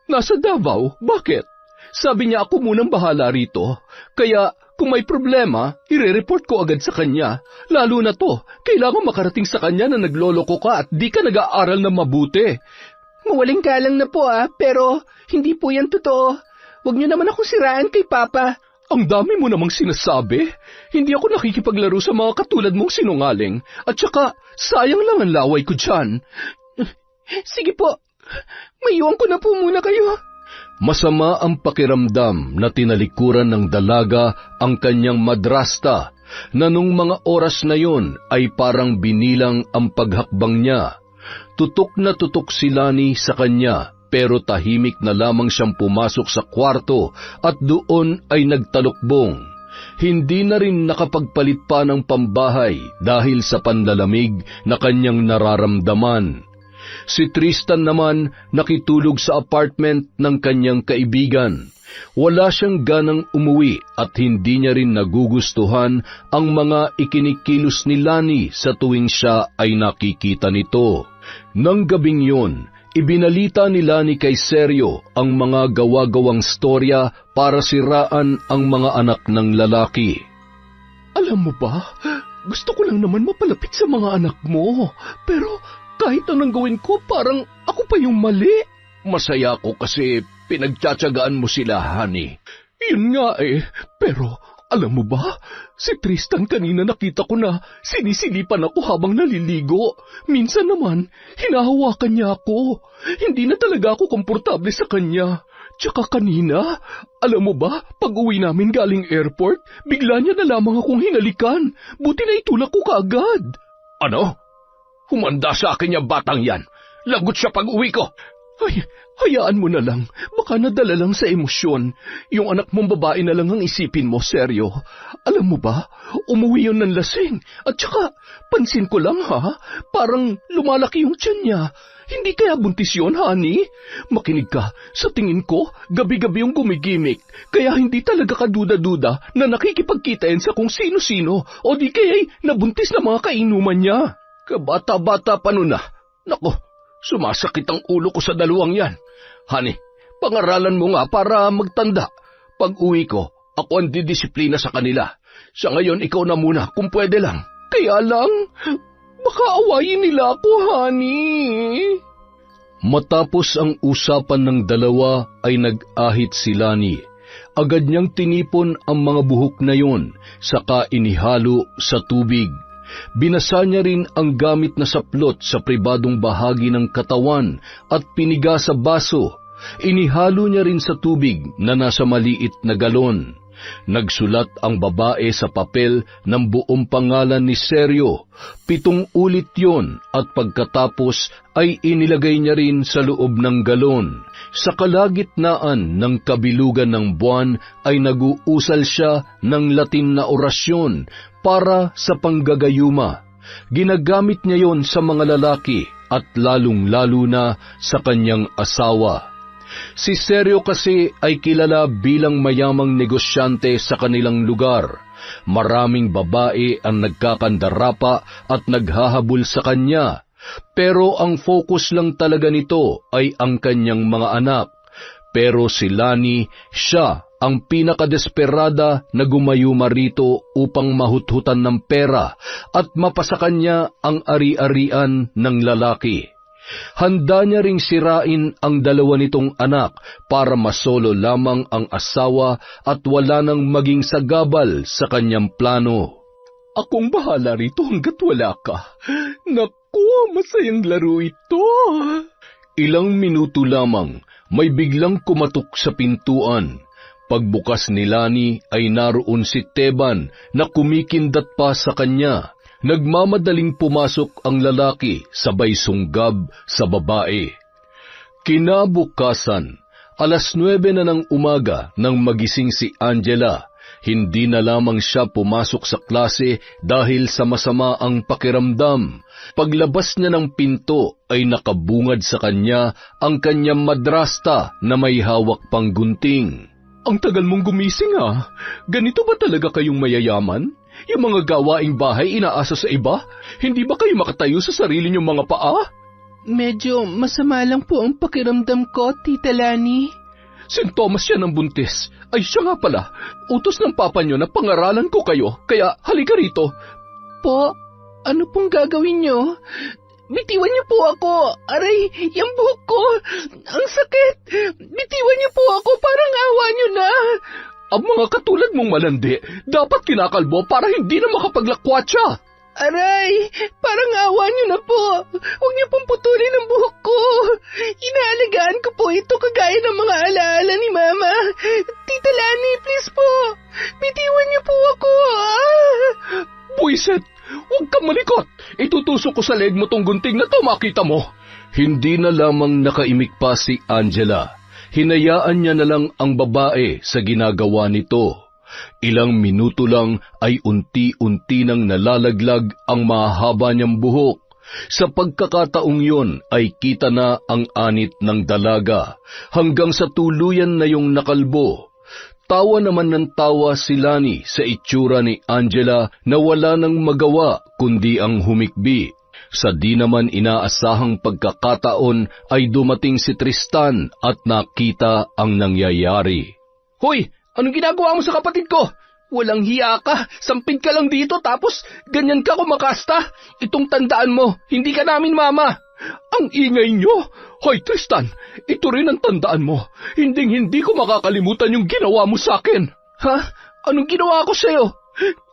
Nasa Davao. Bakit? Sabi niya ako munang bahala rito. Kaya Kung may problema, ire-report ko agad sa kanya. Lalo na to, kailangan makarating sa kanya na nagloloko ka at di ka nag-aaral na mabuti. Mawaling galang na po pero hindi po yan totoo. Huwag niyo naman akong siraan kay Papa. Ang dami mo namang sinasabi. Hindi ako nakikipaglaro sa mga katulad mong sinungaling. At saka, sayang lang ang laway ko dyan. Sige po, maiwan ko na po muna kayo. Masama ang pakiramdam na tinalikuran ng dalaga ang kanyang madrasta na nung mga oras na yon ay parang binilang ang paghakbang niya. Tutok na tutok si Lani sa kanya pero tahimik na lamang siyang pumasok sa kwarto at doon ay nagtalukbong. Hindi na rin nakapagpalit pa ng pambahay dahil sa panlalamig na kanyang nararamdaman. Si Tristan naman nakitulog sa apartment ng kanyang kaibigan. Wala siyang ganang umuwi at hindi niya rin nagugustuhan ang mga ikinikilos ni Lani sa tuwing siya ay nakikita nito. Nang gabing yun, ibinalita ni Lani kay Sergio ang mga gawa-gawang storya para siraan ang mga anak ng lalaki. Alam mo ba, gusto ko lang naman mapalapit sa mga anak mo, pero kahit anong gawin ko, parang ako pa yung mali. Masaya ko kasi pinagtsatsagaan mo sila, honey. Yun nga pero alam mo ba, si Tristan kanina nakita ko na sinisilipan ako habang naliligo. Minsan naman, hinahawakan niya ako. Hindi na talaga ako komportable sa kanya. Tsaka kanina, alam mo ba, pag uwi namin galing airport, bigla niya na lamang akong hinalikan. Buti na itulak ko kaagad. Ano? Humanda sa akin yung batang yan. Lagot siya pag uwi ko. Ay, hayaan mo na lang. Baka nadala lang sa emosyon. Yung anak mong babae na lang ang isipin mo, Sergio. Alam mo ba, umuwi yun ng lasing. At saka, pansin ko lang parang lumalaki yung tiyan niya. Hindi kaya buntis yun, honey? Makinig ka, sa tingin ko, gabi-gabi yung gumigimik. Kaya hindi talaga kaduda-duda na nakikipagkita yan sa kung sino-sino o di kaya'y nabuntis na mga kainuman niya. Kabata-bata pa nun Nako, sumasakit ang ulo ko sa dalawang yan. Honey, pangaralan mo nga para magtanda. Pag uwi ko, ako ang didisiplina sa kanila. Sa ngayon, ikaw na muna kung pwede lang. Kaya lang, baka awayin nila ako, honey. Matapos ang usapan ng dalawa ay nag-ahit si Lani. Agad niyang tinipon ang mga buhok na yon, saka inihalo sa tubig. Binasa niya rin ang gamit na saplot sa pribadong bahagi ng katawan at piniga sa baso. Inihalo niya rin sa tubig na nasa maliit na galon. Nagsulat ang babae sa papel ng buong pangalan ni Sergio. 7 ulit yon at pagkatapos ay inilagay niya rin sa loob ng galon. Sa kalagitnaan ng kabilugan ng buwan ay nag-uusal siya ng Latin na orasyon para sa panggagayuma. Ginagamit niya yon sa mga lalaki at lalong-lalo na sa kanyang asawa. Si Sergio kasi ay kilala bilang mayamang negosyante sa kanilang lugar. Maraming babae ang nagkakandarapa at naghahabol sa kanya. Pero ang focus lang talaga nito ay ang kanyang mga anak. Pero si Lani, siya ang pinakadesperada na gumayuma rito upang mahuthutan ng pera at mapasakan niya ang ari-arian ng lalaki. Handa niya ring sirain ang 2 nitong anak para masolo lamang ang asawa at wala nang maging sagabal sa kanyang plano. Akong bahala rito hanggat wala ka. Naku, masayang laro ito. Ilang minuto lamang, may biglang kumatok sa pintuan. Pagbukas ni Lani ay naroon si Teban na kumikindat pa sa kanya. Nagmamadaling pumasok ang lalaki sabay sunggab sa babae. Kinabukasan, 9:00 na ng umaga nang magising si Angela. Hindi na lamang siya pumasok sa klase dahil sa masama ang pakiramdam. Paglabas niya ng pinto ay nakabungad sa kanya ang kanyang madrasta na may hawak pang gunting. Ang tagal mong gumising Ganito ba talaga kayong mayayaman? Yung mga gawaing bahay inaasa sa iba? Hindi ba kayo makatayo sa sarili niyong mga paa? Medyo masama lang po ang pakiramdam ko, Tita Lani. St. Thomas siya ng buntis. Ay siya nga pala, utos ng papa niyo na pangaralan ko kayo, kaya halika rito. Po, ano pong gagawin niyo? Bitiwan niyo po ako. Aray, yung buhok ko. Ang sakit. Bitiwan niyo po ako. Parang awa niyo na. Ang mga katulad mong malandi, dapat kinakalbo para hindi na makapaglakwatsa. Aray, parang awa niyo na po. Huwag niyo pong putulin ang buhok ko. Inaalagaan ko po ito kagaya ng mga alaala ni Mama. Tita Lani, please po. Bitiwan niyo po ako. Buiset, huwag kang malikot. Itutusok ko sa leeg mo tong gunting na to, makita mo. Hindi na lamang nakaimik pa si Angela. Hinayaan niya na lang ang babae sa ginagawa nito. Ilang minuto lang ay unti-unti nang nalalaglag ang mahaba niyang buhok. Sa pagkakataong yon ay kita na ang anit ng dalaga hanggang sa tuluyan na yung nakalbo. Tawa naman ng tawa si Lani sa itsura ni Angela na wala nang magawa kundi ang humikbi. Sa di naman inaasahang pagkakataon ay dumating si Tristan at nakita ang nangyayari. Hoy! Anong ginagawa mo sa kapatid ko? Walang hiya ka, sampid ka lang dito tapos ganyan ka kumakasta. Itong tandaan mo, hindi ka namin mama. Ang ingay nyo! Hoy Tristan, ito rin ang tandaan mo. Hinding-hindi ko makakalimutan yung ginawa mo sa akin. Ha? Anong ginawa ko sa'yo?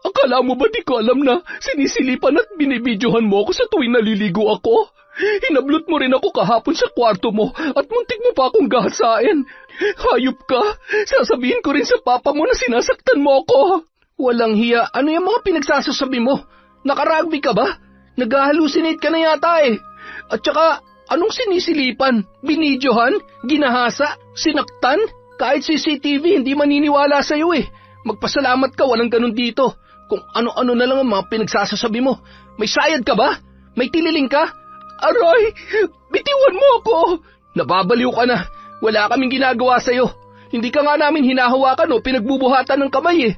Akala mo ba di ko alam na sinisilipan at binibidyohan mo ako sa tuwing naliligo ako? Hinablot mo rin ako kahapon sa kwarto mo at muntik mo pa akong gahasain. Hayop ka! Sasabihin ko rin sa papa mo na sinasaktan mo ako. Walang hiya. Ano yung mga pinagsasasabi mo? Nakarugby ka ba? Nag-hallucinate ka na yata eh. At saka, anong sinisilipan? Binidyohan? Ginahasa? Sinaktan? Kahit CCTV hindi maniniwala sa'yo eh. Magpasalamat ka, walang ganun dito. Kung ano-ano na lang ang mga pinagsasasabi mo. May sayad ka ba? May tililing ka? Aray! Bitiwan mo ako! Nababaliw ka na. Wala kaming ginagawa sa'yo. Hindi ka nga namin hinahawakan o pinagbubuhatan ng kamay eh.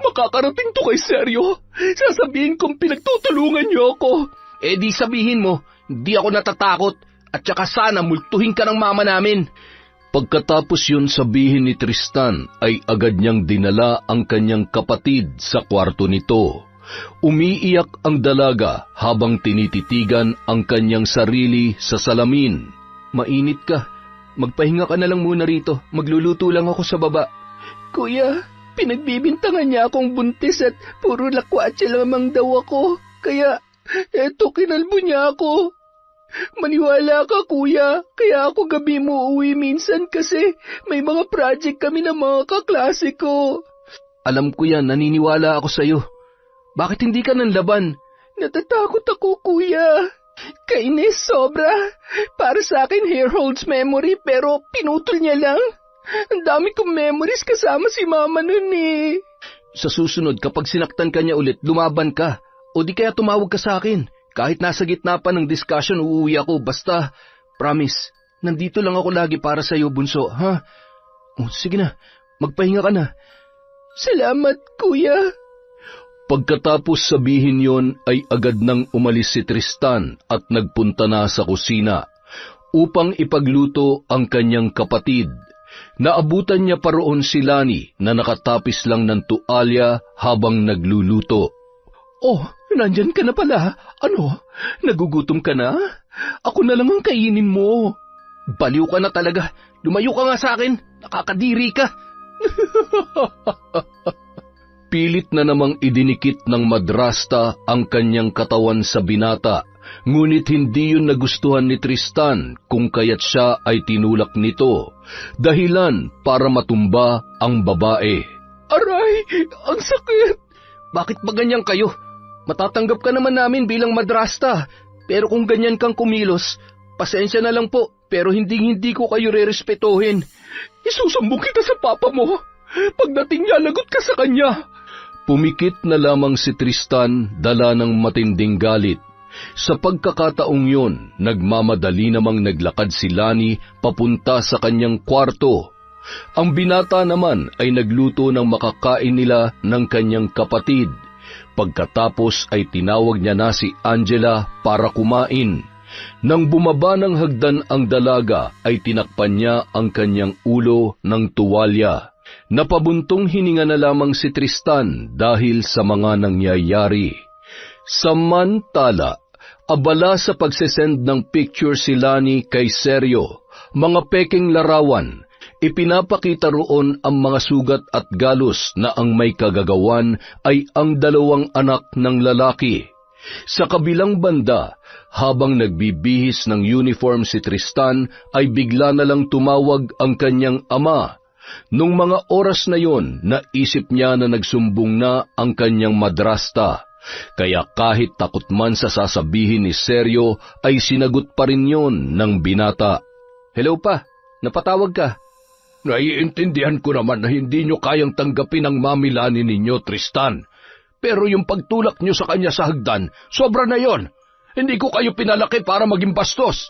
Makakarating to kay seryo. Sasabihin kong pinagtutulungan niyo ako. Eh di sabihin mo, di ako natatakot. At saka sana multuhin ka ng mama namin. Pagkatapos yun sabihin ni Tristan ay agad niyang dinala ang kanyang kapatid sa kwarto nito. Umiiyak ang dalaga habang tinititigan ang kanyang sarili sa salamin. Mainit ka. Magpahinga ka na lang muna rito. Magluluto lang ako sa baba. Kuya, pinagbibintangan niya akong buntis at puro lakwatsa lamang daw ako. Kaya, eto kinalbo niya ako. Maniwala ka, kuya. Kaya ako gabi mo uwi minsan kasi may mga project kami ng mga kaklase ko. Alam ko yan, naniniwala ako sa'yo. Bakit hindi ka nanlaban? Natatakot ako, kuya. Kainis, sobra. Para sa akin, hair holds memory pero pinutol niya lang. Ang dami kong memories kasama si mama nun eh. Sa susunod, kapag sinaktan ka niya ulit, lumaban ka. O di kaya tumawag ka sa akin. Kahit nasa gitna pa ng discussion, uuwi ako. Basta, promise, nandito lang ako lagi para sa'yo, bunso, ha? O, sige na, magpahinga ka na. Salamat, kuya. Pagkatapos sabihin yon ay agad nang umalis si Tristan at nagpunta na sa kusina upang ipagluto ang kanyang kapatid. Naabutan niya pa roon si Lani na nakatapis lang ng tualya habang nagluluto. Oh, nandyan ka na pala. Ano, nagugutom ka na? Ako na lang ang kainin mo. Baliw ka na talaga. Lumayo ka nga sa akin. Nakakadiri ka. Pilit na namang idinikit ng madrasta ang kanyang katawan sa binata, ngunit hindi yun nagustuhan ni Tristan kung kaya't siya ay tinulak nito, dahilan para matumba ang babae. Aray, ang sakit! Bakit ba ganyan kayo? Matatanggap ka naman namin bilang madrasta, pero kung ganyan kang kumilos, pasensya na lang po, pero hindi ko kayo rerespetuhin. Isusumbong kita sa papa mo. Pagdating niya, lagot ka sa kanya. Pumikit na lamang si Tristan dala ng matinding galit. Sa pagkakataong yon, nagmamadali namang naglakad si Lani papunta sa kanyang kwarto. Ang binata naman ay nagluto ng makakain nila ng kanyang kapatid. Pagkatapos ay tinawag niya na si Angela para kumain. Nang bumaba ng hagdan ang dalaga ay tinakpan niya ang kanyang ulo ng tuwalya. Napabuntong hininga na lamang si Tristan dahil sa mga nangyayari. Samantala, abala sa pagsesend ng picture si Lani kay Sergio, mga peking larawan. Ipinapakita roon ang mga sugat at galos na ang may kagagawan ay ang dalawang anak ng lalaki. Sa kabilang banda, habang nagbibihis ng uniform si Tristan, ay bigla na lang tumawag ang kanyang ama. Nung mga oras na yon, naisip niya na nagsumbong na ang kanyang madrasta. Kaya kahit takot man sa sasabihin ni Sergio, ay sinagot pa rin yon ng binata. "Hello pa, napatawag ka?" "Naiintindihan ko naman na hindi nyo kayang tanggapin ang mami Lani ninyo, Tristan. Pero yung pagtulak nyo sa kanya sa hagdan, sobra na yon. Hindi ko kayo pinalaki para maging bastos."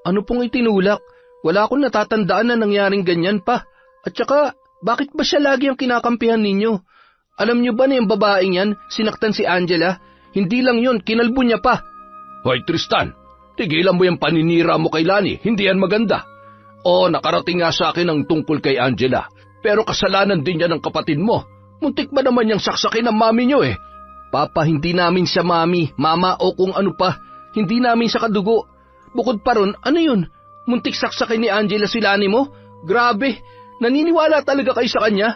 "Ano pong itinulak? Wala akong natatandaan na nangyaring ganyan pa. At saka, bakit ba siya lagi ang kinakampihan ninyo? Alam nyo ba na yung babaeng yan, sinaktan si Angela? Hindi lang yon, kinalbo niya pa." "Hoy Tristan, tigilan mo yung paninira mo kay Lani, hindi yan maganda. O, nakarating nga sa akin ang tungkol kay Angela, pero kasalanan din niya ng kapatid mo. Muntik ba naman niyang saksakin ang mami niyo eh?" "Papa, hindi namin siya mami, mama o kung ano pa. Hindi namin siya kadugo. Bukod pa ron, ano yun? Muntik saksakin ni Angela si Lani mo? Grabe, naniniwala talaga kayo sa kanya?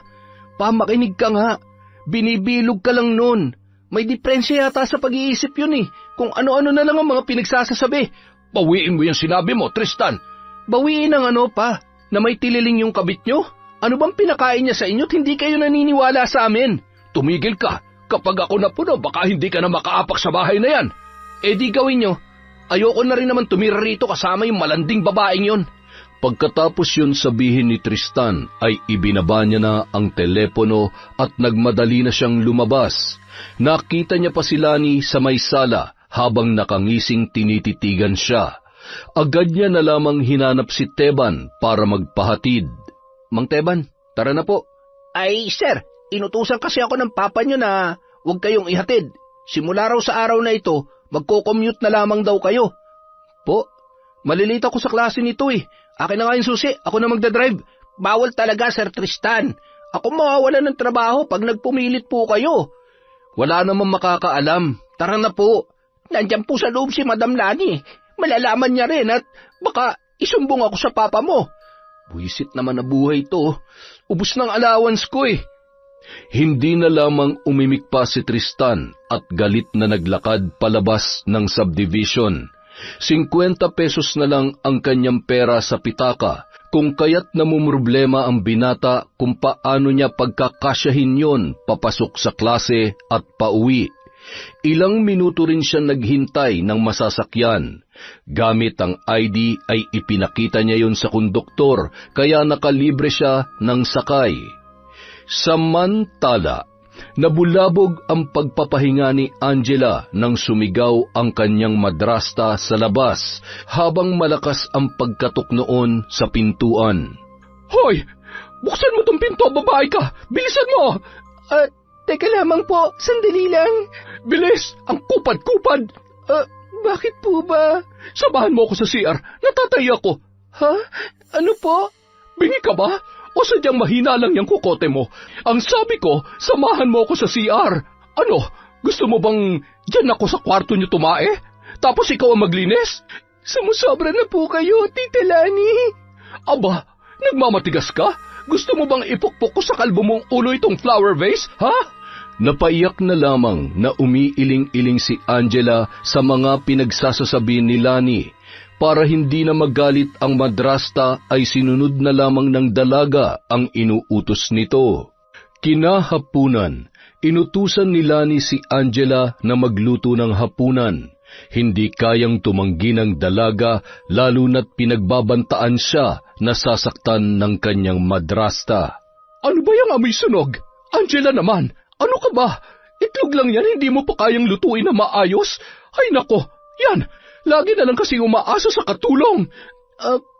Pa, makinig ka nga. Binibilog ka lang nun. May diferensya yata sa pag-iisip yun eh, kung ano-ano na lang ang mga pinagsasasabi." "Bawiin mo yung sinabi mo, Tristan." "Bawiin ang ano pa, na may tililing yung kabit nyo? Ano bang pinakain niya sa inyo't hindi kayo naniniwala sa amin?" "Tumigil ka. Kapag ako napuno, baka hindi ka na makaapak sa bahay na yan." "Eh di gawin nyo. Ayoko na rin naman tumira rito kasama yung malanding babaeng yon." Pagkatapos yun sabihin ni Tristan, ay ibinaba niya na ang telepono at nagmadali na siyang lumabas. Nakita niya pa si Lani sa may sala habang nakangising tinititigan siya. Agad niya na lamang hinanap si Teban para magpahatid. "Mang Teban, tara na po." "Ay, sir, inutusan kasi ako ng papa nyo na huwag kayong ihatid. Simula raw sa araw na ito, magko-commute na lamang daw kayo." "Po, malilita ko sa klase nito eh. Akin na nga yung susi, ako na magdadrive." "Bawal talaga, Sir Tristan. Ako mawawalan ng trabaho pag nagpumilit po kayo." "Wala namang makakaalam. Tara na po." "Nandiyan po sa loob si Madam Lani. Malalaman niya rin at baka isumbong ako sa papa mo." "Buwisit naman na buhay to. Ubus ng allowance ko eh." Hindi na lamang umimik pa si Tristan at galit na naglakad palabas ng subdivision. 50 pesos na lang ang kanyang pera sa pitaka, kung kaya't namumroblema ang binata kung paano niya pagkakasyahin yon papasok sa klase at pauwi. Ilang minuto rin siya naghintay ng masasakyan. Gamit ang ID ay ipinakita niya yon sa konduktor, kaya nakalibre siya ng sakay. Samantala, nabulabog ang pagpapahinga ni Angela nang sumigaw ang kanyang madrasta sa labas habang malakas ang pagkatok noon sa pintuan. "Hoy! Buksan mo tong pinto, babae ka! Bilisan mo!" Teka lamang po, sandali lang." "Bilis! Ang kupad-kupad!" Bakit po ba?" "Samahan mo ako sa CR. Natatay ako." "Ha? Ano po?" "Bingi ka ba? O sadyang mahina lang yung kukote mo? Ang sabi ko, samahan mo ako sa CR. Ano, gusto mo bang dyan ako sa kwarto niyo tumae? Tapos ikaw ang maglinis?" "Sumusobra na po kayo, Tita Lani." "Aba, nagmamatigas ka? Gusto mo bang ipukpok ko sa kalbo mong ulo itong flower vase, ha?" Napaiyak na lamang na umiiling-iling si Angela sa mga pinagsasasabi ni Lani. Para hindi na magalit ang madrasta ay sinunod na lamang ng dalaga ang inuutos nito. Kinahapunan, inutusan ni Lani si Angela na magluto ng hapunan. Hindi kayang tumanggi ng dalaga lalo na't pinagbabantaan siya na sasaktan ng kanyang madrasta. "Ano ba yung amoy sunog? Angela naman, ano ka ba? Itlog lang yan, hindi mo pa kayang lutuin na maayos? Ay nako, yan! Lagi na lang kasi umaasa sa katulong."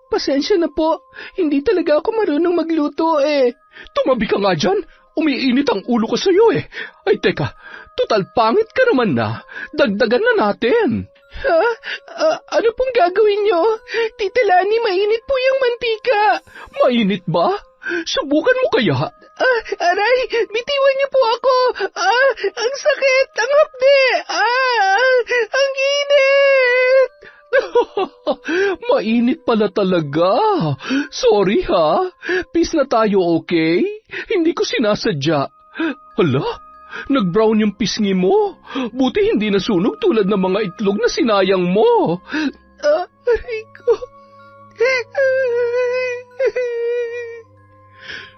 Pasensya na po. Hindi talaga ako marunong magluto eh." "Tumabi ka nga dyan. Umiinit ang ulo ko sa'yo eh. Ay teka, total pangit ka naman na. Dagdagan na natin." Ha? Ano pong gagawin nyo? Tita Lani, mainit po yung mantika. Mainit ba? Subukan mo kaya? Aray, bitiwan niyo po ako. Ang sakit, ang hapde. Ang init. Mainit pala talaga. Sorry ha. Peace na tayo, okay? Hindi ko sinasadya. Hala, nag-brown yung pisngi mo. Buti hindi nasunog tulad ng mga itlog na sinayang mo. Aray ko.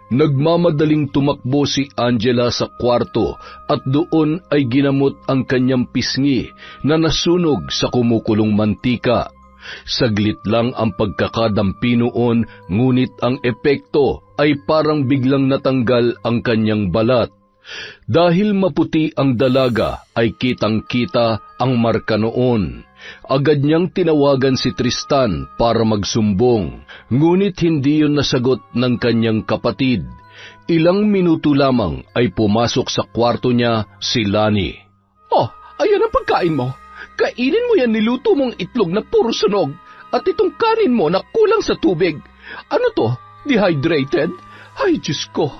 Nagmamadaling tumakbo si Angela sa kwarto at doon ay ginamot ang kanyang pisngi na nasunog sa kumukulong mantika. Saglit lang ang pagkakadampi noon, ngunit ang epekto ay parang biglang natanggal ang kanyang balat. Dahil maputi ang dalaga ay kitang-kita ang marka noon. Agad niyang tinawagan si Tristan para magsumbong, ngunit hindi yun nasagot ng kanyang kapatid. Ilang minuto lamang ay pumasok sa kwarto niya si Lani. Oh, ayan ang pagkain mo. Kainin mo yan niluto mong itlog na puro sunog at itong kanin mo na kulang sa tubig. Ano to? Dehydrated? Ay, Diyos ko.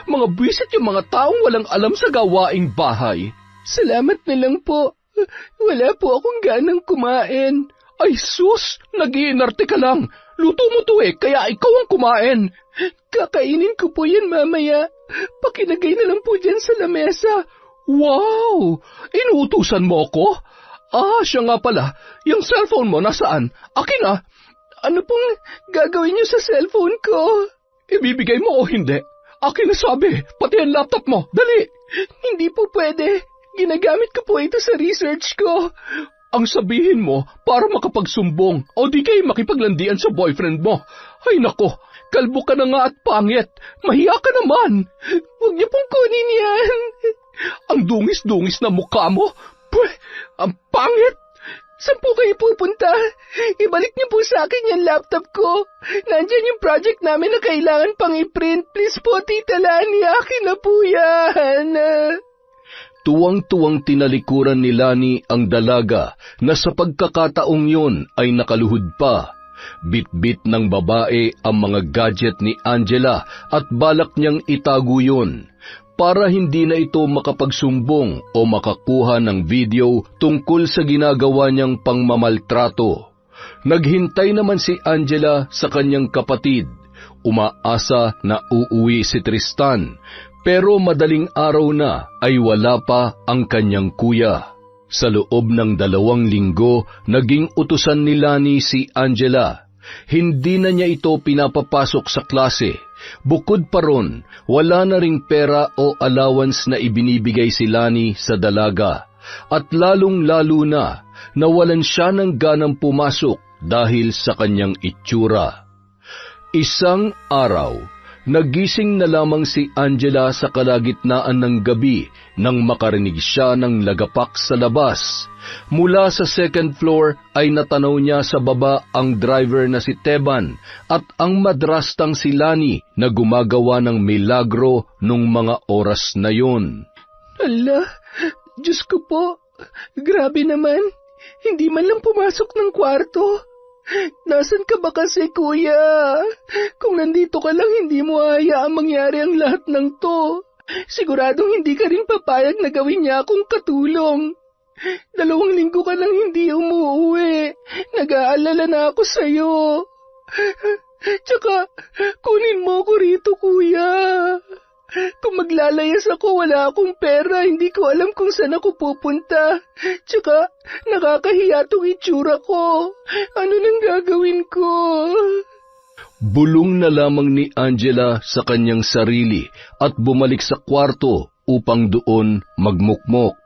Mga buwisit yung mga taong walang alam sa gawaing bahay. Salamat na lang po. Wala po akong ganang kumain. Ay sus, nag-iinarte ka lang. Luto mo to kaya ikaw ang kumain. Kakainin ko po yan mamaya. Pakilagay na lang po dyan sa lamesa. Wow! Inuutusan mo ako? Siya nga pala. Yung cellphone mo nasaan? Akin ah. Ano pong gagawin niyo sa cellphone ko? Ibibigay mo o hindi? Akin na sabi, pati ang laptop mo. Dali! Hindi po pwede. Ginagamit ko po ito sa research ko. Ang sabihin mo para makapagsumbong o di kayo makipaglandian sa boyfriend mo. Ay nako, kalbo ka na nga at pangit. Mahiya ka naman. Huwag niyo pong kunin yan. Ang dungis-dungis na mukha mo. Pweh, ang pangit. Saan po kayo pupunta? Ibalik niyo po sa akin yung laptop ko. Nandyan yung project namin na kailangan pang i-print. Please po, Tita Lani, akin na po yan. Tuwang-tuwang tinalikuran ni Lani ang dalaga na sa pagkakataong yun ay nakaluhod pa. Bit-bit ng babae ang mga gadget ni Angela at balak niyang itago yun para hindi na ito makapagsumbong o makakuha ng video tungkol sa ginagawa niyang pangmamaltrato. Naghintay naman si Angela sa kanyang kapatid. Umaasa na uuwi si Tristan, pero madaling araw na ay wala pa ang kanyang kuya. Sa loob ng 2 linggo, naging utusan ni Lani si Angela. Hindi na niya ito pinapapasok sa klase. Bukod pa ron, wala na ring pera o allowance na ibinibigay si Lani sa dalaga. At lalong-lalo na, nawalan siya ng ganang pumasok dahil sa kanyang itsura. Isang araw, nagising na lamang si Angela sa kalagitnaan ng gabi nang makarinig siya ng lagapak sa labas. Mula sa 2nd floor ay natanaw niya sa baba ang driver na si Teban at ang madrastang si Lani na gumagawa ng milagro nung mga oras na yun. Ala, Diyos ko po, grabe naman, hindi man lang pumasok ng kwarto. Nasaan ka ba kasi, kuya? Kung nandito ka lang, hindi mo hayaang mangyari ang lahat ng to. Siguradong hindi ka rin papayag na gawin niya akong katulong. 2 linggo ka lang hindi umuuwi. Nag-aalala na ako sa'yo. Tsaka, kunin mo ko rito, kuya. Kung maglalayas ako, wala akong pera, hindi ko alam kung saan ako pupunta. Tsaka, nakakahiya tong itsura ko. Ano nang gagawin ko? Bulong na lamang ni Angela sa kanyang sarili at bumalik sa kwarto upang doon magmukmok.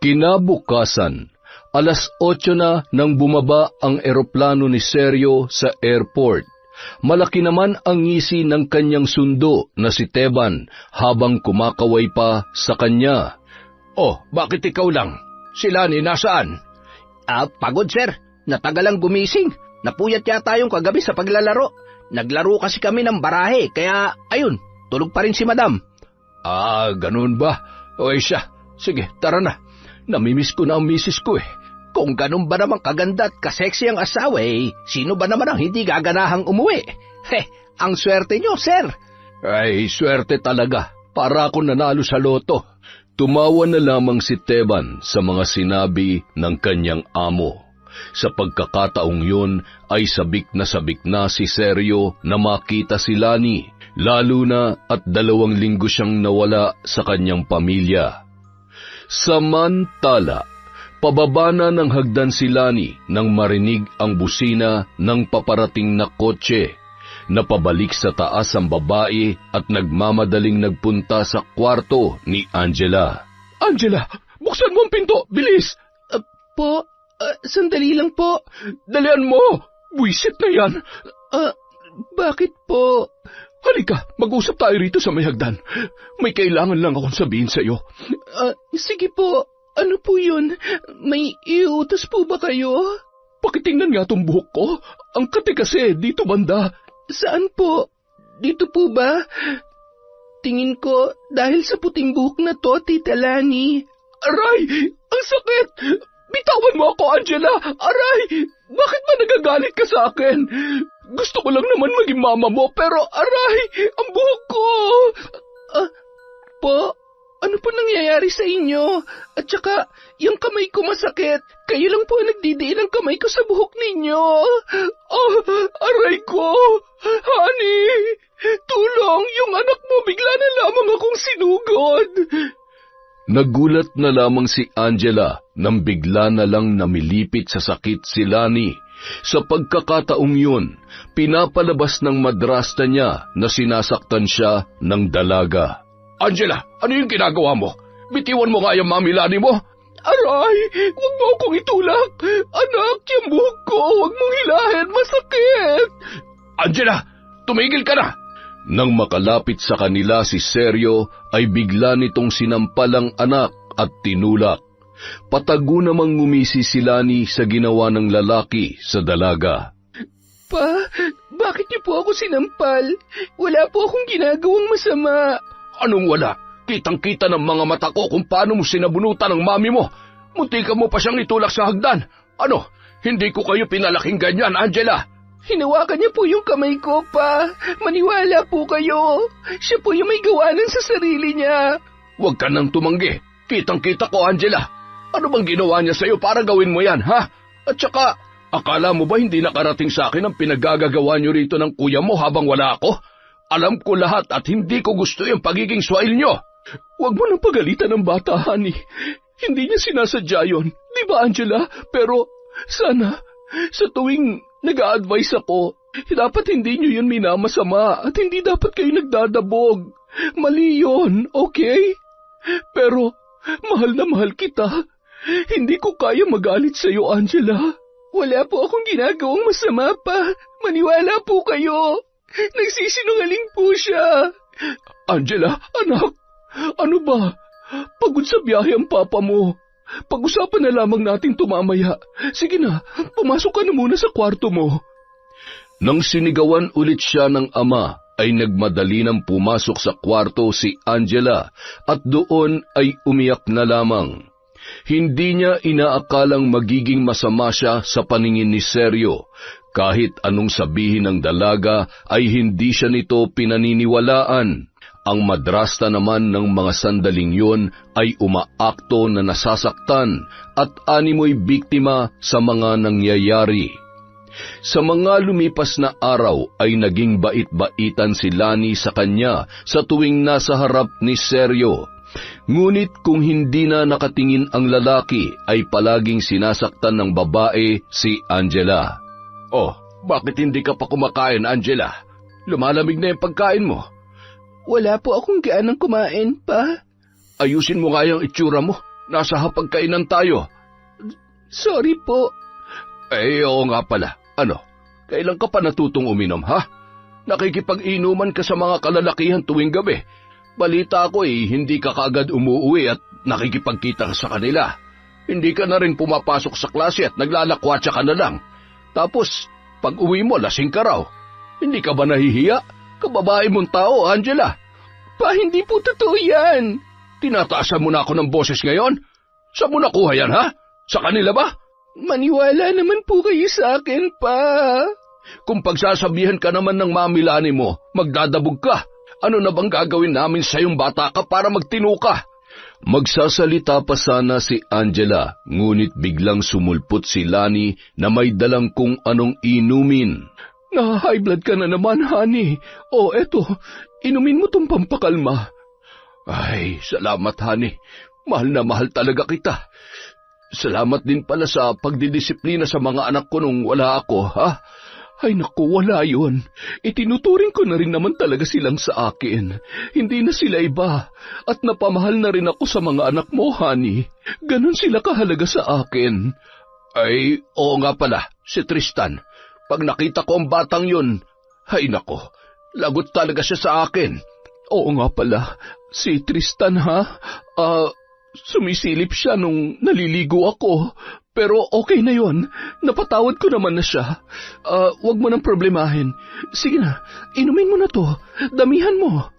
Kinabukasan, 8:00 na nang bumaba ang eroplano ni Sergio sa airport. Malaki naman ang ngisi ng kanyang sundo na si Teban habang kumakaway pa sa kanya. Oh, bakit ikaw lang? Si Lani nasaan? Pagod sir. Natagalang gumising. Napuyat yata yung kagabi sa paglalaro. Naglaro kasi kami ng barahe, kaya ayun, tulog pa rin si madam. Ganun ba? O siya, sige, tara na. Namimiss ko na ang misis ko Kung ganun ba naman kaganda at kaseksi ang asawa sino ba naman ang hindi gaganahang umuwi? Ang swerte nyo, sir. Ay, swerte talaga. Para ako nanalo sa loto. Tumawa na lamang si Teban sa mga sinabi ng kanyang amo. Sa pagkakataong yun ay sabik na si Sergio na makita si Lani, lalo na at 2 linggo siyang nawala sa kanyang pamilya. Samantala, pababa na ng hagdan si Lani nang marinig ang busina ng paparating na kotse. Napabalik sa taas ang babae at nagmamadaling nagpunta sa kwarto ni Angela. Angela, buksan mo ang pinto, bilis! Sandali lang po. Dalian mo! Buisit na yan! Bakit po? Halika, mag-usap tayo rito sa may hagdan. May kailangan lang akong sabihin sa'yo. Sige po. Ano po yun? May iutos po ba kayo? Pakitingnan nga tong buhok ko. Ang kati kasi, dito banda. Saan po? Dito po ba? Tingin ko dahil sa puting buhok na to, Tita Lani. Aray! Ang sakit! Bitawan mo ako, Angela! Aray! Bakit ba nagagalit ka sa akin? Gusto ko lang naman maging mama mo, pero aray! Ang buhok ko! Po? Ano po nangyayari sa inyo? At saka, yung kamay ko masakit. Kayo lang po nagdidiin ang kamay ko sa buhok ninyo. Aray ko! Honey! Tulong! Yung anak mo bigla na lamang akong sinugod! Nagulat na lamang si Angela nang bigla na lang namilipit sa sakit si Lani. Sa pagkakataong yun, pinapalabas ng madrasta niya na sinasaktan siya ng dalaga. Angela, ano yung ginagawa mo? Bitiwan mo nga yung mami Lani mo. Aray, huwag mo akong itulak. Anak, yung buhok ko, huwag mong hilahin, masakit. Angela, tumigil ka na. Nang makalapit sa kanila si Sergio ay bigla nitong sinampal ang anak at tinulak. Patago namang ngumisi si Lani sa ginawa ng lalaki sa dalaga. Pa, bakit niyo po ako sinampal? Wala po akong ginagawang masama. Anong wala? Kitang-kita ng mga mata ko kung paano mo sinabunutan ng mami mo. Muntikan mo pa siyang itulak sa hagdan. Ano? Hindi ko kayo pinalaking ganyan, Angela. Hinawakan niya po yung kamay ko, pa. Maniwala po kayo. Siya po yung may gawanan sa sarili niya. Huwag ka nang tumanggi. Kitang-kita ko, Angela. Ano bang ginawa niya sa'yo para gawin mo yan, ha? At saka, akala mo ba hindi nakarating sa akin ang pinaggagawa niyo rito ng kuya mo habang wala ako? Alam ko lahat at hindi ko gusto yung pagiging swail niyo. Huwag mo nang pagalitan ng bata, honey. Hindi niya sinasadya yun. Di ba, Angela? Pero, sana, sa tuwing nag-a-advise ako, dapat hindi niyo yun minamasama at hindi dapat kayo nagdadabog. Mali yun, okay? Pero, mahal na mahal kita. Hindi ko kaya magalit sa'yo, Angela. Wala po akong ginagawang masama, pa. Maniwala po kayo. Nagsisinungaling po siya. Angela, anak, ano ba? Pagod sa biyahe ang papa mo. Pag-usapan na lamang natin tumamaya. Sige na, pumasok ka na muna sa kwarto mo. Nang sinigawan ulit siya ng ama, ay nagmadali nang pumasok sa kwarto si Angela at doon ay umiyak na lamang. Hindi niya inaakalang magiging masama siya sa paningin ni Sergio. Kahit anong sabihin ng dalaga ay hindi siya nito pinaniniwalaan. Ang madrasta naman ng mga sandaling yun ay umaakto na nasasaktan at animoy biktima sa mga nangyayari. Sa mga lumipas na araw ay naging bait-baitan si Lani sa kanya sa tuwing nasa harap ni Sergio. Ngunit kung hindi na nakatingin ang lalaki ay palaging sinasaktan ng babae si Angela. Oh, bakit hindi ka pa kumakain, Angela? Lumalamig na yung pagkain mo. Wala po akong gaanang kumain, pa. Ayusin mo nga yung itsura mo. Nasa hapagkainan tayo. Sorry po. Oo nga pala. Ano, kailan ka pa natutong uminom, ha? Nakikipag-inuman ka sa mga kalalakihan tuwing gabi. Balita ko hindi ka kaagad umuwi at nakikipagkita ka sa kanila. Hindi ka na rin pumapasok sa klase at naglalakwatsa ka na lang. Tapos, pag uwi mo, lasing ka raw. Hindi ka ba nahihiya? Kababae mong tao, Angela. Pa, hindi po totoo yan. Tinataasan mo na ako ng boses ngayon? Saan mo nakuha yan, ha? Sa kanila ba? Maniwala naman po kayo sa akin, Pa. Kung pagsasabihan ka naman ng mami Lani mo, magdadabog ka. Ano na bang gagawin namin sa iyong bata ka para magtino ka? Magsasalita pa sana si Angela, ngunit biglang sumulpot si Lani na may dalang kung anong inumin. Na-high blood ka na naman, honey. O eto, inumin mo tong pampakalma. Ay, salamat, honey. Mahal na mahal talaga kita. Salamat din pala sa pagdidisiplina sa mga anak ko nung wala ako, ha? Ay naku, wala yun. Itinuturing ko na rin naman talaga silang sa akin. Hindi na sila iba. At napamahal na rin ako sa mga anak mo, honey. Ganon sila kahalaga sa akin. Ay, oo nga pala, si Tristan. Pag nakita ko ang batang yun, ay nako, lagot talaga siya sa akin. Oo nga pala, si Tristan ha? Sumisilip siya nung naliligo ako. Pero okay na yon. Napatawad ko naman na siya. Wag mo nang problemahin. Sige na, inumin mo na to. Damihan mo.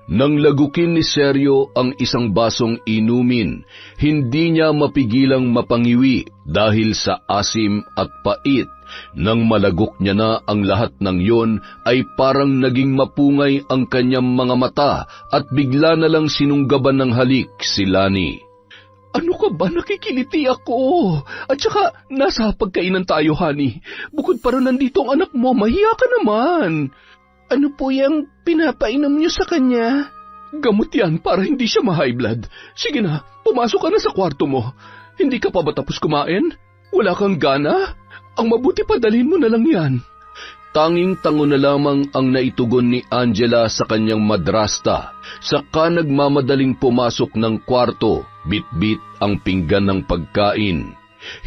Nang lagukin ni Sergio ang isang basong inumin, hindi niya mapigilang mapangiwi dahil sa asim at pait. Nang malagok niya na ang lahat ng yon, ay parang naging mapungay ang kanyang mga mata at bigla na lang sinunggaban ng halik si Lani. Ano ka ba? Nakikiliti ako. At saka, nasa pagkainan tayo, honey. Bukod pa rin nandito ang anak mo, mahiya ka naman. Ano po yung pinapainom niyo sa kanya? Gamot yan para hindi siya ma-high blood. Sige na, pumasok ka na sa kwarto mo. Hindi ka pa ba tapos kumain? Wala kang gana? Ang mabuti pa dalhin mo na lang yan. Tanging-tango na lamang ang naitugon ni Angela sa kanyang madrasta. Saka nagmamadaling pumasok ng kwarto, bit-bit ang pinggan ng pagkain.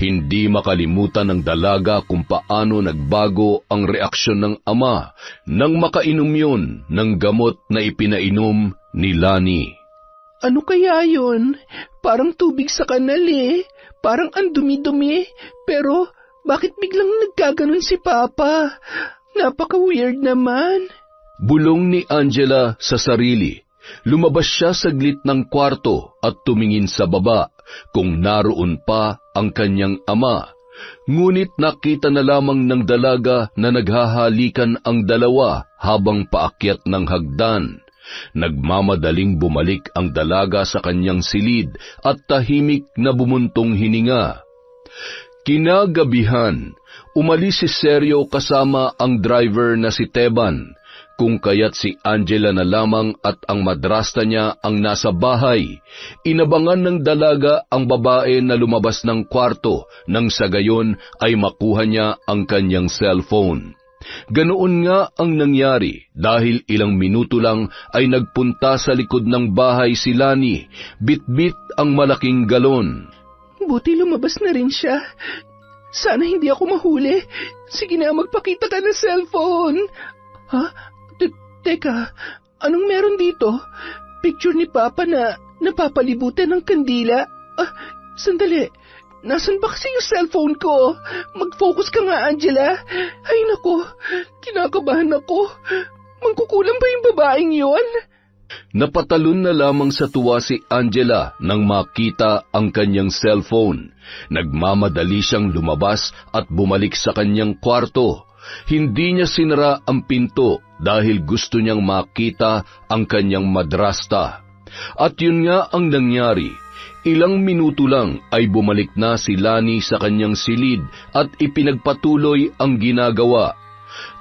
Hindi makalimutan ng dalaga kung paano nagbago ang reaksyon ng ama nang makainom yun ng gamot na ipinainom ni Lani. Ano kaya yun? Parang tubig sa kanal eh. Parang ang dumi-dumi. Pero bakit biglang nagkaganon si Papa? Napaka-weird naman. Bulong ni Angela sa sarili. Lumabas siya saglit ng kwarto at tumingin sa baba kung naroon pa ang kanyang ama. Ngunit nakita na lamang ng dalaga na naghahalikan ang dalawa habang paakyat ng hagdan. Nagmamadaling bumalik ang dalaga sa kanyang silid at tahimik na bumuntong hininga. Kinagabihan, umalis si Sergio kasama ang driver na si Teban, kung kaya't si Angela na lamang at ang madrasta niya ang nasa bahay. Inabangan ng dalaga ang babae na lumabas ng kwarto nang sa gayon ay makuha niya ang kanyang cellphone. Ganoon nga ang nangyari dahil ilang minuto lang ay nagpunta sa likod ng bahay si Lani, bit-bit ang malaking galon. Buti lumabas na rin siya. Sana hindi ako mahuli. Sige na, magpakita ka ng cellphone. Ha? Teka, anong meron dito? Picture ni Papa na napapalibutan ng kandila. Sandali. Nasaan ba kasi yung cellphone ko? Mag-focus ka nga, Angela. Ay nako, kinakabahan ako. Mangkukulang ba yung babaeng yon? Napatalon na lamang sa tuwa si Angela nang makita ang kanyang cellphone. Nagmamadali siyang lumabas at bumalik sa kanyang kwarto. Hindi niya sinara ang pinto dahil gusto niyang makita ang kanyang madrasta. At yun nga ang nangyari. Ilang minuto lang ay bumalik na si Lani sa kanyang silid at ipinagpatuloy ang ginagawa.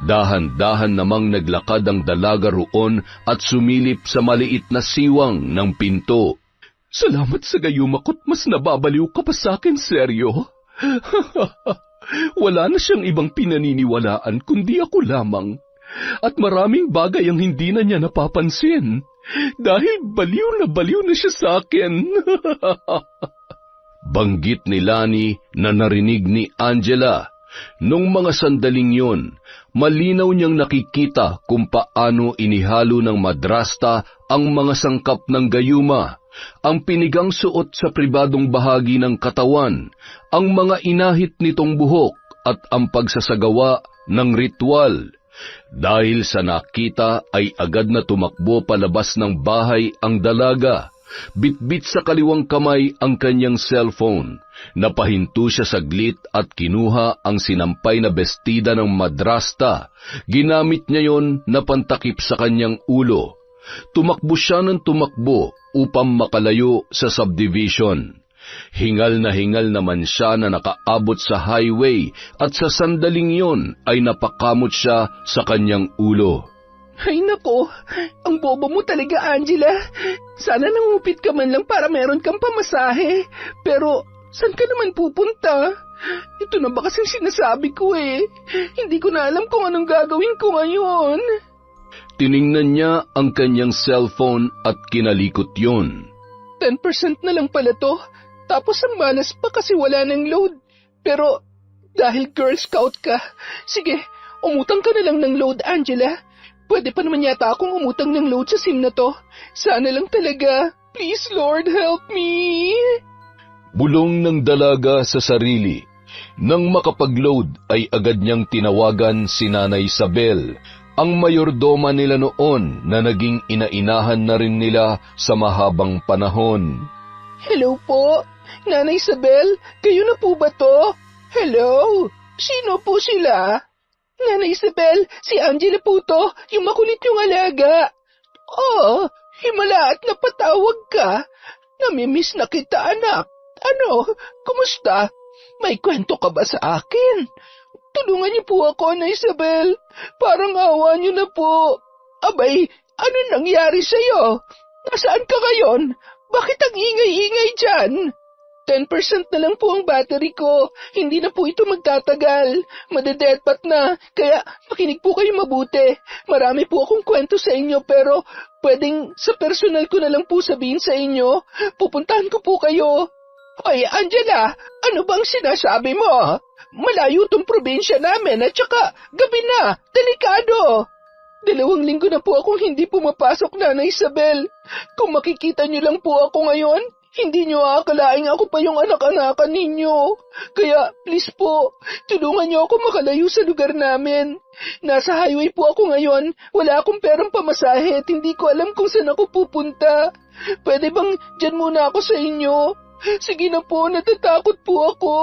Dahan-dahan namang naglakad ang dalaga roon at sumilip sa maliit na siwang ng pinto. Salamat sa gayumakot, mas nababaliw ka pa sa akin, Sergio. Wala na siyang ibang pinaniniwalaan kundi ako lamang. At maraming bagay ang hindi na niya napapansin. Dahil baliw na siya sa akin. Banggit ni Lani na narinig ni Angela. Nung mga sandaling yon, malinaw niyang nakikita kung paano inihalo ng madrasta ang mga sangkap ng gayuma, ang pinigang suot sa pribadong bahagi ng katawan, ang mga inahit nitong buhok at ang pagsasagawa ng ritual. Dahil sa nakita ay agad na tumakbo palabas ng bahay ang dalaga. Bitbit sa kaliwang kamay ang kanyang cellphone. Napahinto siya saglit at kinuha ang sinampay na bestida ng madrasta. Ginamit niya yon na pantakip sa kanyang ulo. Tumakbo siya ng tumakbo upang makalayo sa subdivision. Hingal na hingal naman siya na nakaabot sa highway at sa sandaling yon ay napakamot siya sa kanyang ulo. Ay nako, ang bobo mo talaga, Angela. Sana nangupit ka man lang para meron kang pamasahe. Pero, saan ka naman pupunta? Ito na ba kasing sinasabi ko eh? Hindi ko na alam kung anong gagawin ko ngayon. Tiningnan niya ang kanyang cellphone at kinalikot yon. 10% na lang pala to. Tapos ang malas pa kasi wala ng load. Pero, dahil Girl Scout ka, sige, umutang ka na lang ng load, Angela. Pwede pa naman yata akong umutang ng load sa SIM na to. Sana lang talaga. Please, Lord, help me. Bulong ng dalaga sa sarili. Nang makapag-load ay agad niyang tinawagan si Nanay Isabel, ang mayordoma nila noon na naging inainahan na rin nila sa mahabang panahon. Hello po, Nanay Isabel, kayo na po ba to? Hello, sino po sila? Nanay Isabel, si Angela po to, yung makulit yung alaga. Oh, himala at napatawag ka. Namimiss na kita, anak. Ano, kumusta? May kwento ka ba sa akin? Tulungan niyo po ako, Nanay Isabel. Parang awa niyo na po. Abay, ano nangyari sa'yo? Nasaan ka ngayon? Bakit ang ingay-ingay dyan? 10% na lang po ang battery ko. Hindi na po ito magtatagal. Madedeadpat na. Kaya makinig po kayo mabuti. Marami po akong kwento sa inyo pero pwedeng sa personal ko na lang po sabihin sa inyo. Pupuntahan ko po kayo. Hoy, Angela, ano bang sinasabi mo? Malayo tong probinsya namin at saka gabi na. Delikado. 2 linggo na po akong hindi pumapasok, Nanay Isabel. Kung makikita niyo lang po ako ngayon, hindi niyo aakalaing ako pa yung anak-anakan ninyo. Kaya, please po, tulungan niyo ako makalayo sa lugar namin. Nasa highway po ako ngayon, wala akong perang pamasahe at hindi ko alam kung saan ako pupunta. Pwede bang dyan muna ako sa inyo? Sige na po, natatakot po ako.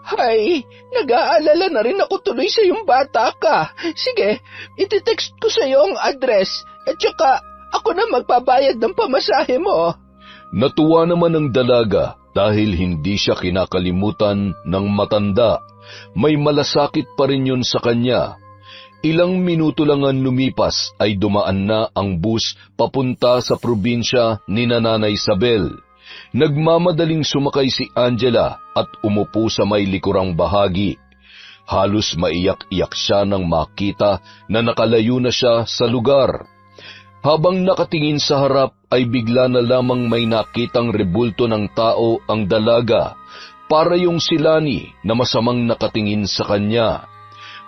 Hay, nag-aalala na rin ako tuloy sa yung bata ka. Sige, iti-text ko sa iyo ang address at saka ako na magbabayad ng pamasahe mo. Natuwa naman ang dalaga dahil hindi siya kinakalimutan ng matanda. May malasakit pa rin yun sa kanya. Ilang minuto lang ang lumipas ay dumaan na ang bus papunta sa probinsya ni Nanay Isabel. Nagmamadaling sumakay si Angela at umupo sa may likurang bahagi. Halos maiyak-iyak siya nang makita na nakalayo na siya sa lugar. Habang nakatingin sa harap ay bigla na lamang may nakitang rebulto ng tao ang dalaga, para yung si Lani na masamang nakatingin sa kanya.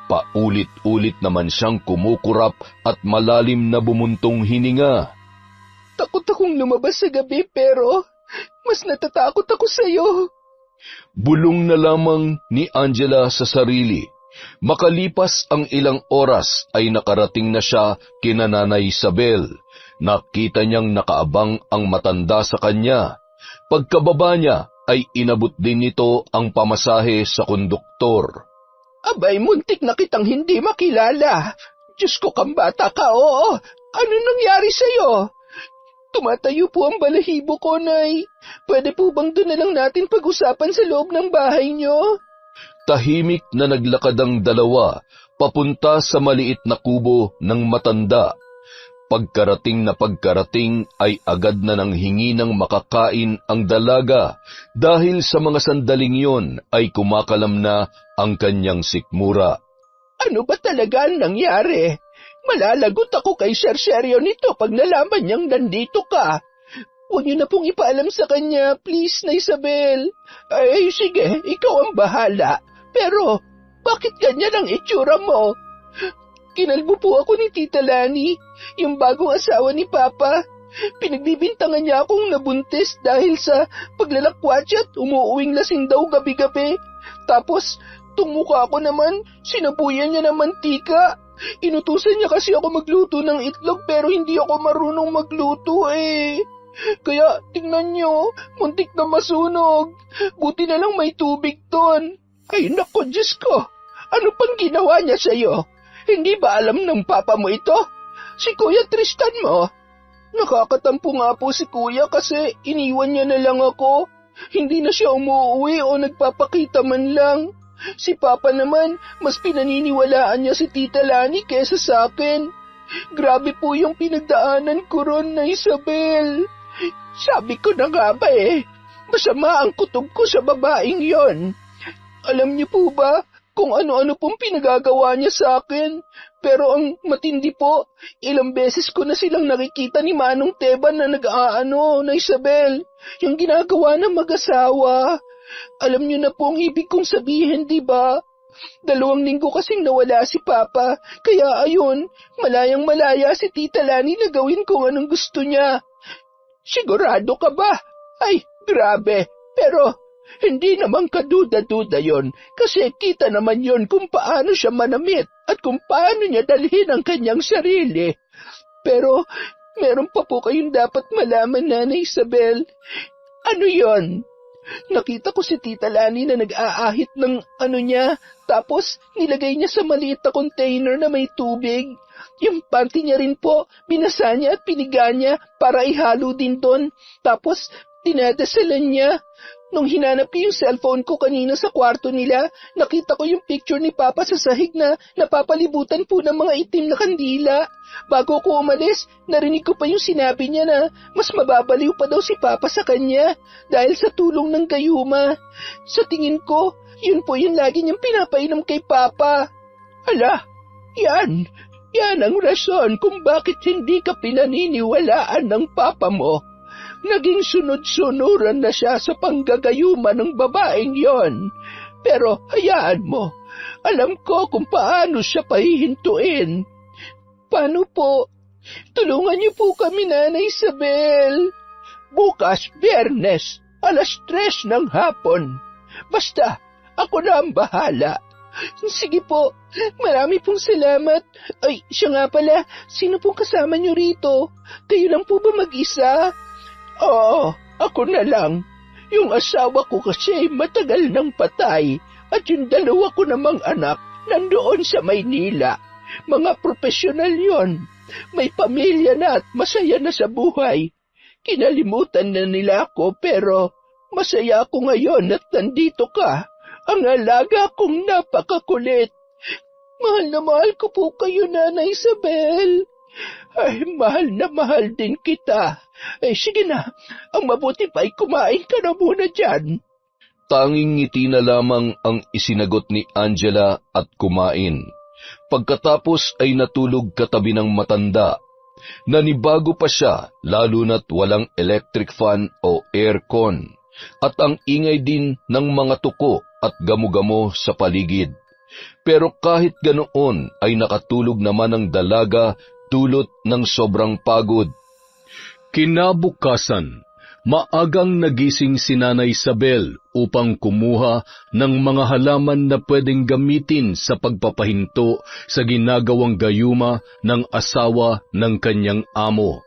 Paulit-ulit naman siyang kumukurap at malalim na bumuntong hininga. Takot akong lumabas sa gabi pero mas natatakot ako sa'yo. Bulong na lamang ni Angela sa sarili. Makalipas ang ilang oras ay nakarating na siya kina Nanay Isabel. Nakita niyang nakaabang ang matanda sa kanya. Pagkababa niya ay inabot din nito ang pamasahe sa konduktor. Abay, muntik na kitang hindi makilala. Diyos ko, kambata ka, oo. Ano nangyari sa'yo? Tumatayo po ang balahibo ko, Nay. Pwede po bang doon na lang natin pag-usapan sa loob ng bahay niyo? Tahimik na naglakad ang dalawa, papunta sa maliit na kubo ng matanda. Pagkarating ay agad na nang hingi ng makakain ang dalaga dahil sa mga sandaling yon ay kumakalam na ang kanyang sikmura. Ano ba talaga ang nangyari? Malalagot ako kay Sir Sergio nito pag nalaman niyang nandito ka. Huwag niyo na pong ipaalam sa kanya, please, na Isabel. Ay, sige, ikaw ang bahala. Pero, bakit ganyan ang itsura mo? Kinalbo po ako ni Tita Lani, yung bagong asawa ni Papa. Pinagbibintangan niya akong nabuntis dahil sa paglalakwatsa at umuuwing lasing daw gabi-gabi. Tapos, tung mukha ko naman, sinabuyan niya ng mantika. Inutusan niya kasi ako magluto ng itlog pero hindi ako marunong magluto eh. Kaya tingnan nyo, muntik na masunog. Buti na lang may tubig ton. Ay nako, Diyos ko. Ano pang ginawa niya sa'yo? Hindi ba alam ng papa mo ito? Si Kuya Tristan mo? Nakakatampo nga po si Kuya kasi iniwan niya na lang ako. Hindi na siya umuwi o nagpapakita man lang. Si Papa naman, mas pinaniniwalaan niya si Tita Lani kesa sa akin. Grabe po yung pinagdaanan ko ron na Isabel. Sabi ko na nga ba masama ang kutob ko sa babaeng yon. Alam niyo po ba kung ano-ano pong pinagagawa niya sa akin? Pero ang matindi po, ilang beses ko na silang nakikita ni Manong Teban na nag-aano na Isabel. Yung ginagawa ng mag-asawa. Alam niyo na po ang ibig kong sabihin, di ba? 2 linggo kasing nawala si Papa, kaya ayun, malayang-malaya si Tita Lani na gawin kung anong gusto niya. Sigurado ka ba? Ay, grabe. Pero hindi naman kaduda-duda yon kasi kita naman yon kung paano siya manamit at kung paano niya dalhin ang kanyang sarili. Pero meron pa po kayong dapat malaman, Nanay Isabel. Ano yon? Nakita ko si Tita Lani na nag-aahit ng niya, tapos nilagay niya sa maliit na container na may tubig. Yung panty niya rin po, binasa niya at piniga niya para ihalo din doon. Tapos dinadasalan niya. Nung hinanap ko yung cellphone ko kanina sa kwarto nila, nakita ko yung picture ni Papa sa sahig na napapalibutan po ng mga itim na kandila. Bago ko umalis, narinig ko pa yung sinabi niya na mas mababaliw pa daw si Papa sa kanya dahil sa tulong ng gayuma. Sa tingin ko, yun po yung lagi niyang pinapainom kay Papa. Ala, yan ang rason kung bakit hindi ka pinaniniwalaan ng Papa mo. Naging sunod-sunuran na siya sa panggagayuma ng babaeng yon. Pero hayaan mo, alam ko kung paano siya pahihintuin. Paano po? Tulungan niyo po kami, Nanay Isabel. Bukas, Biyernes, 3:00 ng hapon. Basta, ako na ang bahala. Sige po, marami pong salamat. Ay, siya nga pala, sino pong kasama niyo rito? Kayo lang po ba mag-isa? Oo, ako na lang. Yung asawa ko kasi matagal nang patay at yung 2 ko namang anak nandoon sa Maynila. Mga profesional yon. May pamilya na at masaya na sa buhay. Kinalimutan na nila ako pero masaya ako ngayon at nandito ka. Ang alaga kong napakakulit. Mahal na mahal ko po kayo, Nanay Isabel. Ay, mahal na mahal din kita. Ay, sige na. Ang mabuti pa ay kumain ka na muna dyan. Tanging ngiti na lamang ang isinagot ni Angela at kumain. Pagkatapos ay natulog katabi ng matanda. Nanibago pa siya, lalo na't walang electric fan o aircon. At ang ingay din ng mga tuko at gamo-gamo sa paligid. Pero kahit ganoon ay nakatulog naman ang dalaga dulot ng sobrang pagod. Kinabukasan, maagang nagising si Nanay Isabel upang kumuha ng mga halaman na pwedeng gamitin sa pagpapahinto sa ginagawang gayuma ng asawa ng kanyang amo.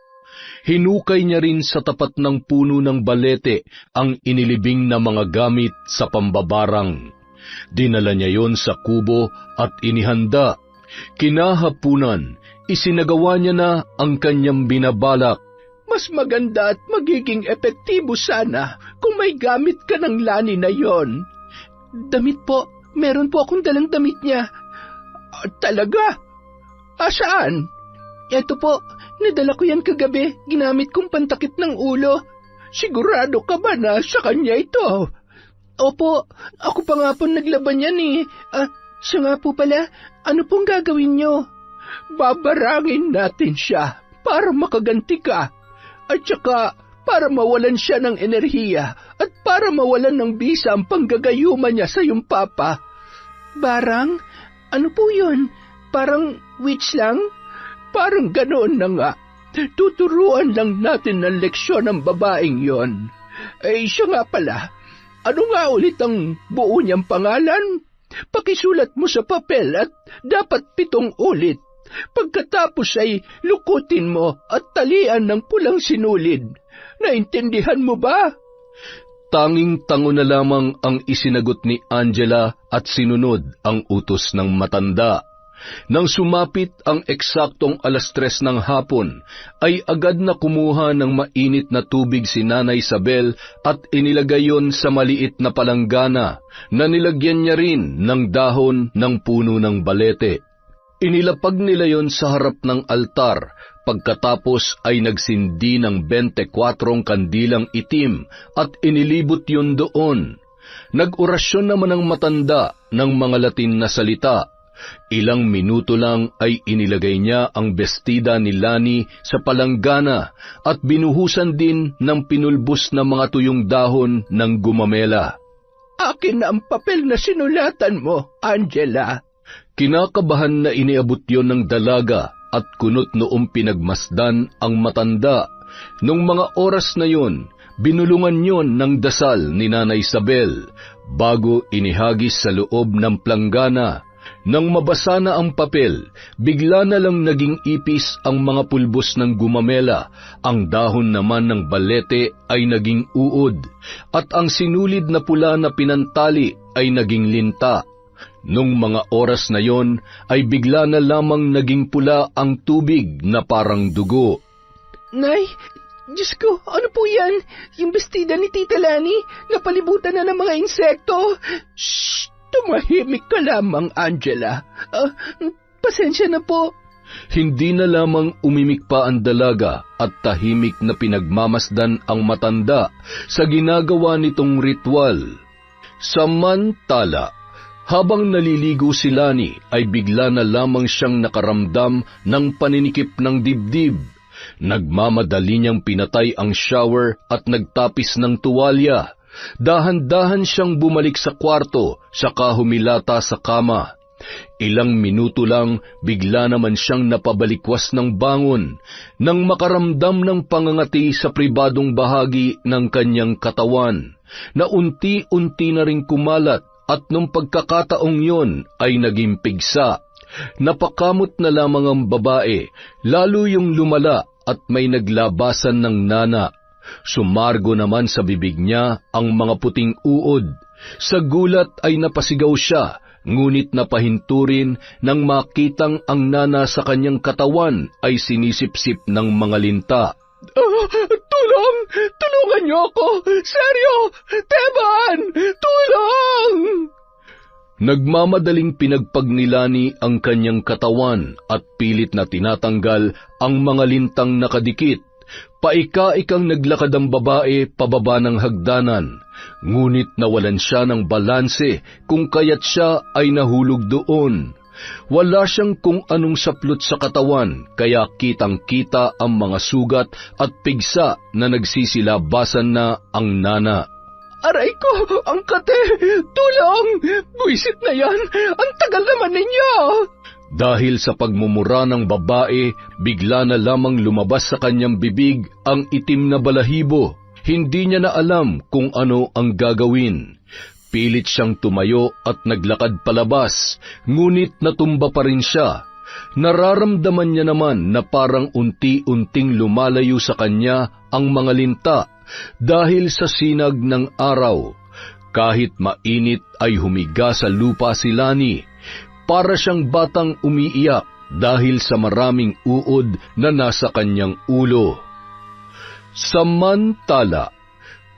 Hinukay niya rin sa tapat ng puno ng balete ang inilibing na mga gamit sa pambabarang. Dinala niya yon sa kubo at inihanda. Kinahapunan, isinagawa niya na ang kanyang binabalak. Mas maganda at magiging epektibo sana kung may gamit ka ng Lani na yon. Damit po, meron po akong dalang damit niya. Talaga? Saan? Eto po, nadala ko yan kagabi, ginamit kong pantakip ng ulo. Sigurado ka ba na sa kanya ito? Opo, ako pa nga po naglaban yan siya nga po pala, ano pong gagawin niyo? Babarangin natin siya para makaganti ka. At saka para mawalan siya ng enerhiya at para mawalan ng bisa ang panggagayuma niya sa iyong papa. Barang? Ano po yun? Parang witch lang? Parang ganoon na nga. Tuturuan lang natin ng leksyon ng babaeng yon. Siya nga pala. Ano nga ulit ang buo niyang pangalan? Pakisulat mo sa papel at dapat 7 ulit. Pagkatapos ay lukutin mo at talian ng pulang sinulid. Naintindihan mo ba? Tanging-tango na lamang ang isinagot ni Angela at sinunod ang utos ng matanda. Nang sumapit ang eksaktong 3:00 ng hapon, ay agad na kumuha ng mainit na tubig si Nanay Isabel at inilagay yon sa maliit na palanggana na nilagyan niya rin ng dahon ng puno ng balete. Inilapag nila yon sa harap ng altar, pagkatapos ay nagsindi ng 24 kandilang itim at inilibot yon doon. Nag-orasyon naman ang matanda ng mga Latin na salita. Ilang minuto lang ay inilagay niya ang bestida ni Lani sa palanggana at binuhusan din ng pinulbos na mga tuyong dahon ng gumamela. Akin na ang papel na sinulatan mo, Angela. Kinakabahan na iniabot yon ng dalaga at kunot noong pinagmasdan ang matanda. Nung mga oras na yon, binulungan yon ng dasal ni Nanay Isabel bago inihagis sa loob ng planggana. Nang mabasa na ang papel, bigla na lang naging ipis ang mga pulbos ng gumamela, ang dahon naman ng balete ay naging uod, at ang sinulid na pula na pinantali ay naging linta. Nung mga oras na yon, ay bigla na lamang naging pula ang tubig na parang dugo. Nay, Diyos ko, ano po yan? Yung bestida ni Tita Lani, napalibutan na ng mga insekto. Shh! Tumahimik ka lamang, Angela. Pasensya na po. Hindi na lamang umimik pa ang dalaga at tahimik na pinagmamasdan ang matanda sa ginagawa nitong ritual. Samantala, habang naliligo si Lani ay bigla na lamang siyang nakaramdam ng paninikip ng dibdib. Nagmamadali niyang pinatay ang shower at nagtapis ng tuwalya. Dahan-dahan siyang bumalik sa kwarto, saka humilata sa kama. Ilang minuto lang, bigla naman siyang napabalikwas ng bangon, nang makaramdam ng pangangati sa pribadong bahagi ng kanyang katawan, na unti-unti na ring kumalat at nung pagkakataong yon ay naging pigsa. Napakamot na lamang ang babae, lalo yung lumala at may naglabasan ng nana. Sumargo naman sa bibig niya ang mga puting uod. Sa gulat ay napasigaw siya, ngunit napahinturin nang makitang ang nana sa kanyang katawan ay sinisipsip ng mga linta. Tulong! Tulungan niyo ako! Seryo! Teban! Tulong! Nagmamadaling pinagpagnilani ang kanyang katawan at pilit na tinatanggal ang mga lintang nakadikit. Paika-ikang naglakad ang babae pababa ng hagdanan, ngunit nawalan siya ng balanse kung kaya't siya ay nahulog doon. Wala siyang kung anong saplot sa katawan, kaya kitang-kita ang mga sugat at pigsa na nagsisilabasan na ang nana. Aray ko! Ang kate! Tulong! Buisit na yan! Ang tagal naman ninyo! Dahil sa pagmumura ng babae, bigla na lamang lumabas sa kanyang bibig ang itim na balahibo. Hindi niya na alam kung ano ang gagawin. Pilit siyang tumayo at naglakad palabas, ngunit natumba pa rin siya. Nararamdaman niya naman na parang unti-unting lumalayo sa kanya ang mga linta dahil sa sinag ng araw. Kahit mainit ay humiga sa lupa si Lani. Para siyang batang umiiyak dahil sa maraming uod na nasa kanyang ulo. Samantala,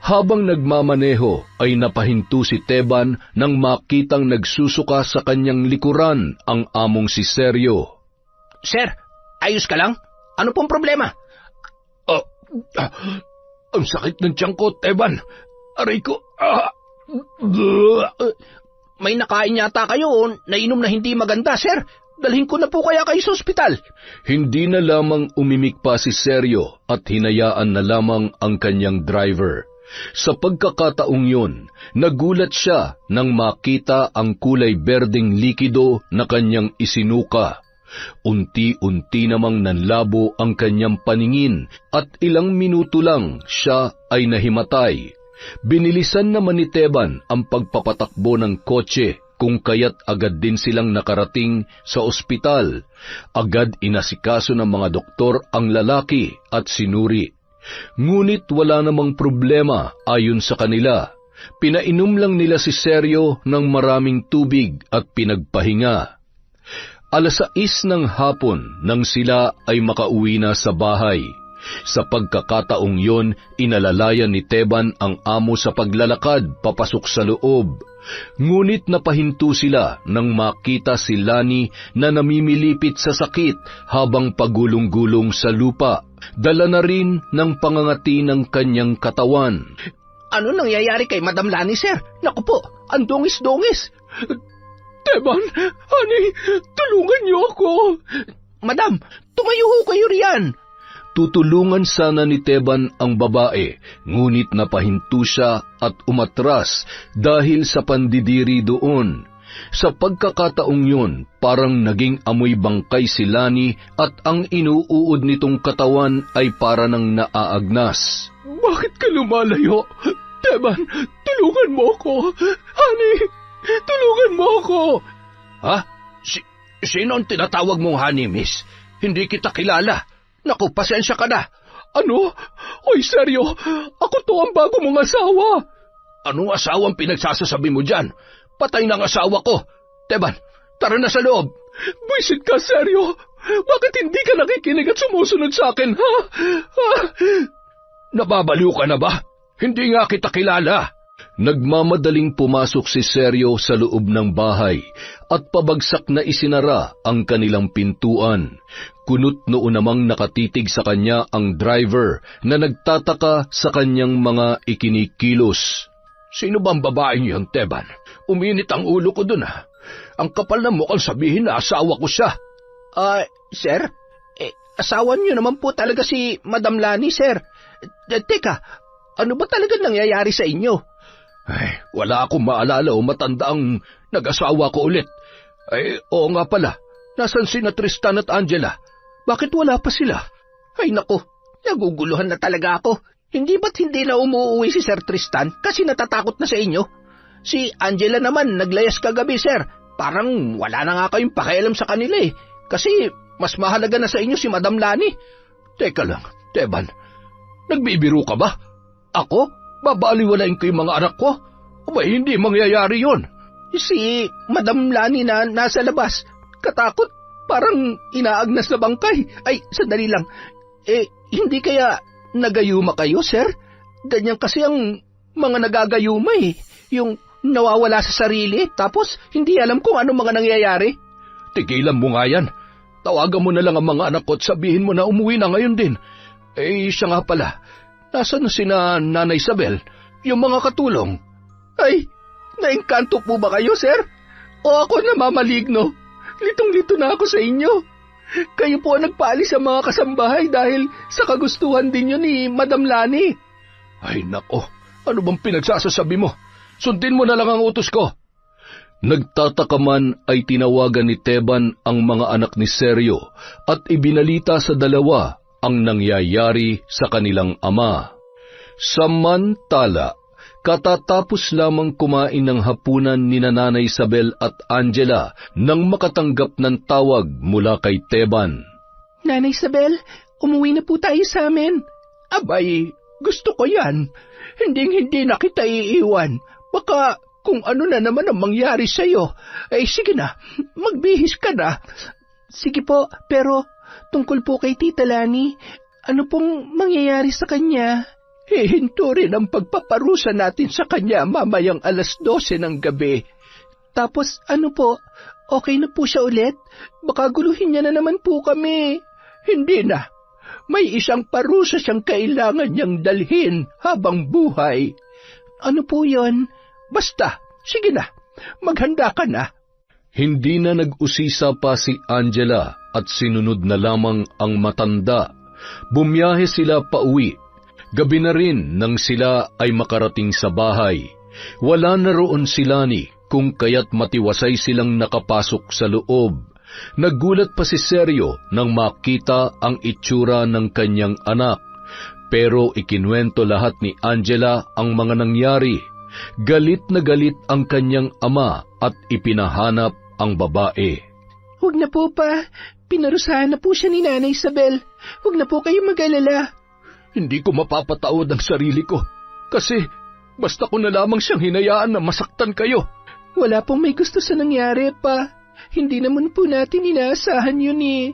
habang nagmamaneho ay napahinto si Teban nang makitang nagsusuka sa kanyang likuran ang among si Sergio. Sir, ayos ka lang? Ano pong problema? Ang sakit ng tiyan ko, Teban. Aray ko. May nakain yata kayo, nainom na hindi maganda, sir. Dalhin ko na po kaya kayo sa ospital. Hindi na lamang umimik pa si Sergio at hinayaan na lamang ang kanyang driver. Sa pagkakataong yun, nagulat siya nang makita ang kulay berdeng likido na kanyang isinuka. Unti-unti namang nanlabo ang kanyang paningin at ilang minuto lang siya ay nahimatay. Binilisan naman ni Teban ang pagpapatakbo ng kotse kung kaya't agad din silang nakarating sa ospital. Agad inasikaso ng mga doktor ang lalaki at sinuri. Ngunit wala namang problema ayon sa kanila. Pinainom lang nila si Sergio ng maraming tubig at pinagpahinga. 6:00 ng hapon nang sila ay makauwi na sa bahay. Sa pagkakataong yon, inalalayan ni Teban ang amo sa paglalakad papasok sa loob. Ngunit napahinto sila nang makita si Lani na namimilipit sa sakit habang pagulong-gulong sa lupa. Dala na rin ng pangangati ng kanyang katawan. Ano nangyayari kay Madam Lani, sir? Naku po, ang dungis-dungis. Teban, honey, tulungan niyo ako. Madam, tumayo ho kayo riyan. Tutulungan sana ni Teban ang babae, ngunit napahinto siya at umatras dahil sa pandidiri doon. Sa pagkakataong yun, parang naging amoy bangkay si Lani at ang inuuod nitong katawan ay para nang naaagnas. Bakit ka lumalayo? Teban, tulungan mo ako. Honey, tulungan mo ako. Ha? Sino ang tinatawag mong honey, miss? Hindi kita kilala. Naku, pasensya ka na. Ano? Oy, seryo, ako to ang bago mong asawa. Anong asawang pinagsasasabi mo dyan? Patay ng asawa ko. Teban, tara na sa loob. Buisit ka, seryo. Bakit hindi ka nakikinig at sumusunod sa akin, ha? Nababaliw ka na ba? Hindi nga kita kilala. Nagmamadaling pumasok si Sergio sa loob ng bahay at pabagsak na isinara ang kanilang pintuan. Kunot noon namang nakatitig sa kanya ang driver na nagtataka sa kanyang mga ikinikilos. Sino bang babaeng yun, Teban? Uminit ang ulo ko dun, ha? Ang kapal na mukhang sabihin na asawa ko siya. Sir? Asawa niyo naman po talaga si Madam Lani, sir. Teka, ano ba talaga nangyayari sa inyo? Ay, wala akong maalala o matanda ang nag-asawa ko ulit. Ay, oo nga pala. Nasaan sina Tristan at Angela? Bakit wala pa sila? Ay nako, naguguluhan na talaga ako. Hindi ba't hindi na umuwi si Sir Tristan kasi natatakot na sa inyo? Si Angela naman naglayas kagabi, sir. Parang wala na nga kayong pakialam sa kanila eh. Kasi mas mahalaga na sa inyo si Madam Lani. Teka lang, Teban. Nagbibiro ka ba? Ako? Babaliwalain ko yung mga anak ko? O hindi mangyayari yon? Si Madam Lani na nasa labas. Katakot. Parang inaagnas na bangkay. Ay, sandali lang. Hindi kaya nagayuma kayo, sir? Ganyan kasi ang mga nagagayuma eh. Yung nawawala sa sarili, tapos hindi alam kung ano mga nangyayari. Tigilan mo nga yan. Tawagan mo na lang ang mga anak ko at sabihin mo na umuwi na ngayon din. Siya nga pala. Nasaan na sina Nanay Isabel? Yung mga katulong? Ay, naengkanto po ba kayo, sir? O ako namamaligno? Litong-lito na ako sa inyo. Kayo po ang nagpaalis sa mga kasambahay dahil sa kagustuhan din yun ni Madam Lani. Ay nako, ano bang pinagsasasabi mo? Sundin mo na lang ang utos ko. Nagtataka man ay tinawagan ni Teban ang mga anak ni Sergio at ibinalita sa dalawa ang nangyayari sa kanilang ama. Samantala, katatapos lamang kumain ng hapunan ni Nanay Isabel at Angela nang makatanggap ng tawag mula kay Teban. Nanay Isabel, umuwi na po tayo sa amin. Abay, gusto ko yan. Hindi na kita iiwan. Baka kung ano na naman ang mangyari sa'yo. Sige na, magbihis ka na. Sige po, pero tungkol po kay Tita Lani, ano pong mangyayari sa kanya? Hihinto rin ang pagpaparusa natin sa kanya mamayang 12:00 ng gabi. Tapos ano po, okay na po siya ulit? Baka guluhin niya na naman po kami. Hindi na. May isang parusa siyang kailangan niyang dalhin habang buhay. Ano po yon? Basta, sige na, maghanda ka na. Hindi na nag-usisa pa si Angela at sinunod na lamang ang matanda. Bumiyahe sila pauwi. Gabi na rin nang sila ay makarating sa bahay. Wala na roon si Lani kung kaya't matiwasay silang nakapasok sa loob. Nagulat pa si Sergio nang makita ang itsura ng kanyang anak. Pero ikinuwento lahat ni Angela ang mga nangyari. Galit na galit ang kanyang ama at ipinahanap ang babae. Huwag na po pa. Pinarusahan na po siya ni Nanay Isabel. Huwag na po kayo mag-alala. Hindi ko mapapatawad ang sarili ko. Kasi basta ko na lamang siyang hinayaan na masaktan kayo. Wala pong may gusto sa nangyari, Pa. Hindi naman po natin inaasahan yun eh.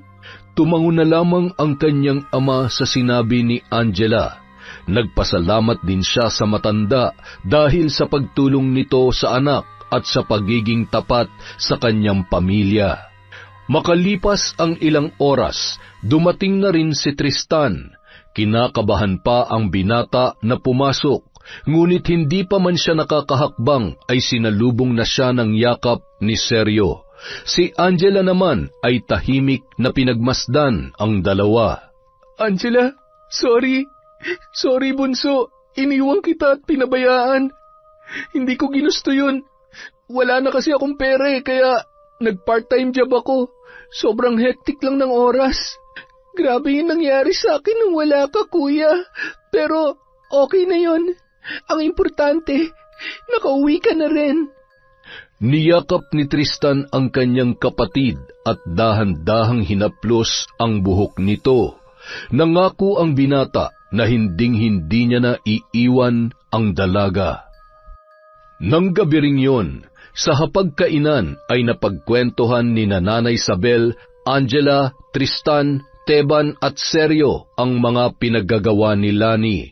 Tumango na lamang ang kanyang ama sa sinabi ni Angela. Nagpasalamat din siya sa matanda dahil sa pagtulong nito sa anak at sa pagiging tapat sa kanyang pamilya. Makalipas ang ilang oras, dumating na rin si Tristan. Kinakabahan pa ang binata na pumasok, ngunit hindi pa man siya nakakahakbang ay sinalubong na siya ng yakap ni Sergio. Si Angela naman ay tahimik na pinagmasdan ang dalawa. Angela, sorry. Sorry, bunso. Iniwang kita at pinabayaan. Hindi ko ginusto yun. Wala na kasi akong pera kaya nag-part-time job ako. Sobrang hectic lang ng oras. Grabe yung nangyari sa akin nung wala ka, kuya. Pero okay na yon. Ang importante, nakauwi ka na rin. Niyakap ni Tristan ang kanyang kapatid at dahan-dahang hinaplos ang buhok nito. Nangako ang binata na hinding-hindi niya na iiwan ang dalaga. Nang gabi ring yun, sa hapagkainan ay napagkwentuhan ni Nanay Isabel, Angela, Tristan, Teban at Sergio ang mga pinaggagawa ni Lani,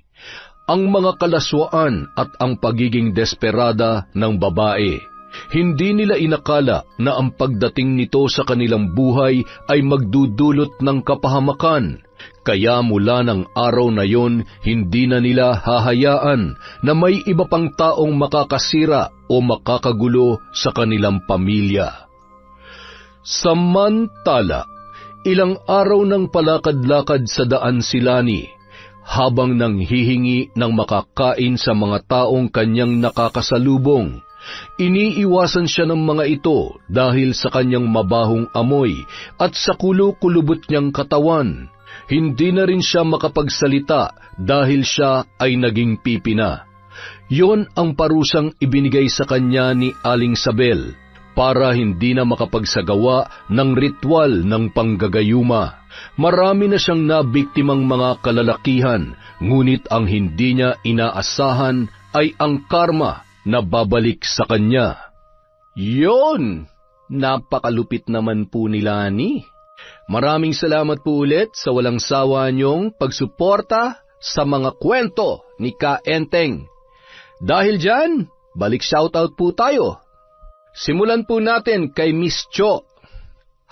ang mga kalaswaan at ang pagiging desperada ng babae. Hindi nila inakala na ang pagdating nito sa kanilang buhay ay magdudulot ng kapahamakan. Kaya mula ng araw na yon, hindi na nila hahayaan na may iba pang taong makakasira o makakagulo sa kanilang pamilya. Samantala, ilang araw nang palakad-lakad sa daan si Lani, habang nanghihingi ng makakain sa mga taong kanyang nakakasalubong. Iniiwasan siya ng mga ito dahil sa kanyang mabahong amoy at sa kulo-kulubot niyang katawan. Hindi na rin siya makapagsalita dahil siya ay naging pipina. Yon ang parusang ibinigay sa kanya ni Aling Sabel para hindi na makapagsagawa ng ritual ng panggagayuma. Marami na siyang nabiktimang mga kalalakihan, ngunit ang hindi niya inaasahan ay ang karma na babalik sa kanya. Yon! Napakalupit naman po ni Lani. Maraming salamat po ulit sa walang sawa niyong pagsuporta sa mga kwento ni Ka Enteng. Dahil dyan, balik shoutout po tayo. Simulan po natin kay Miss Cho.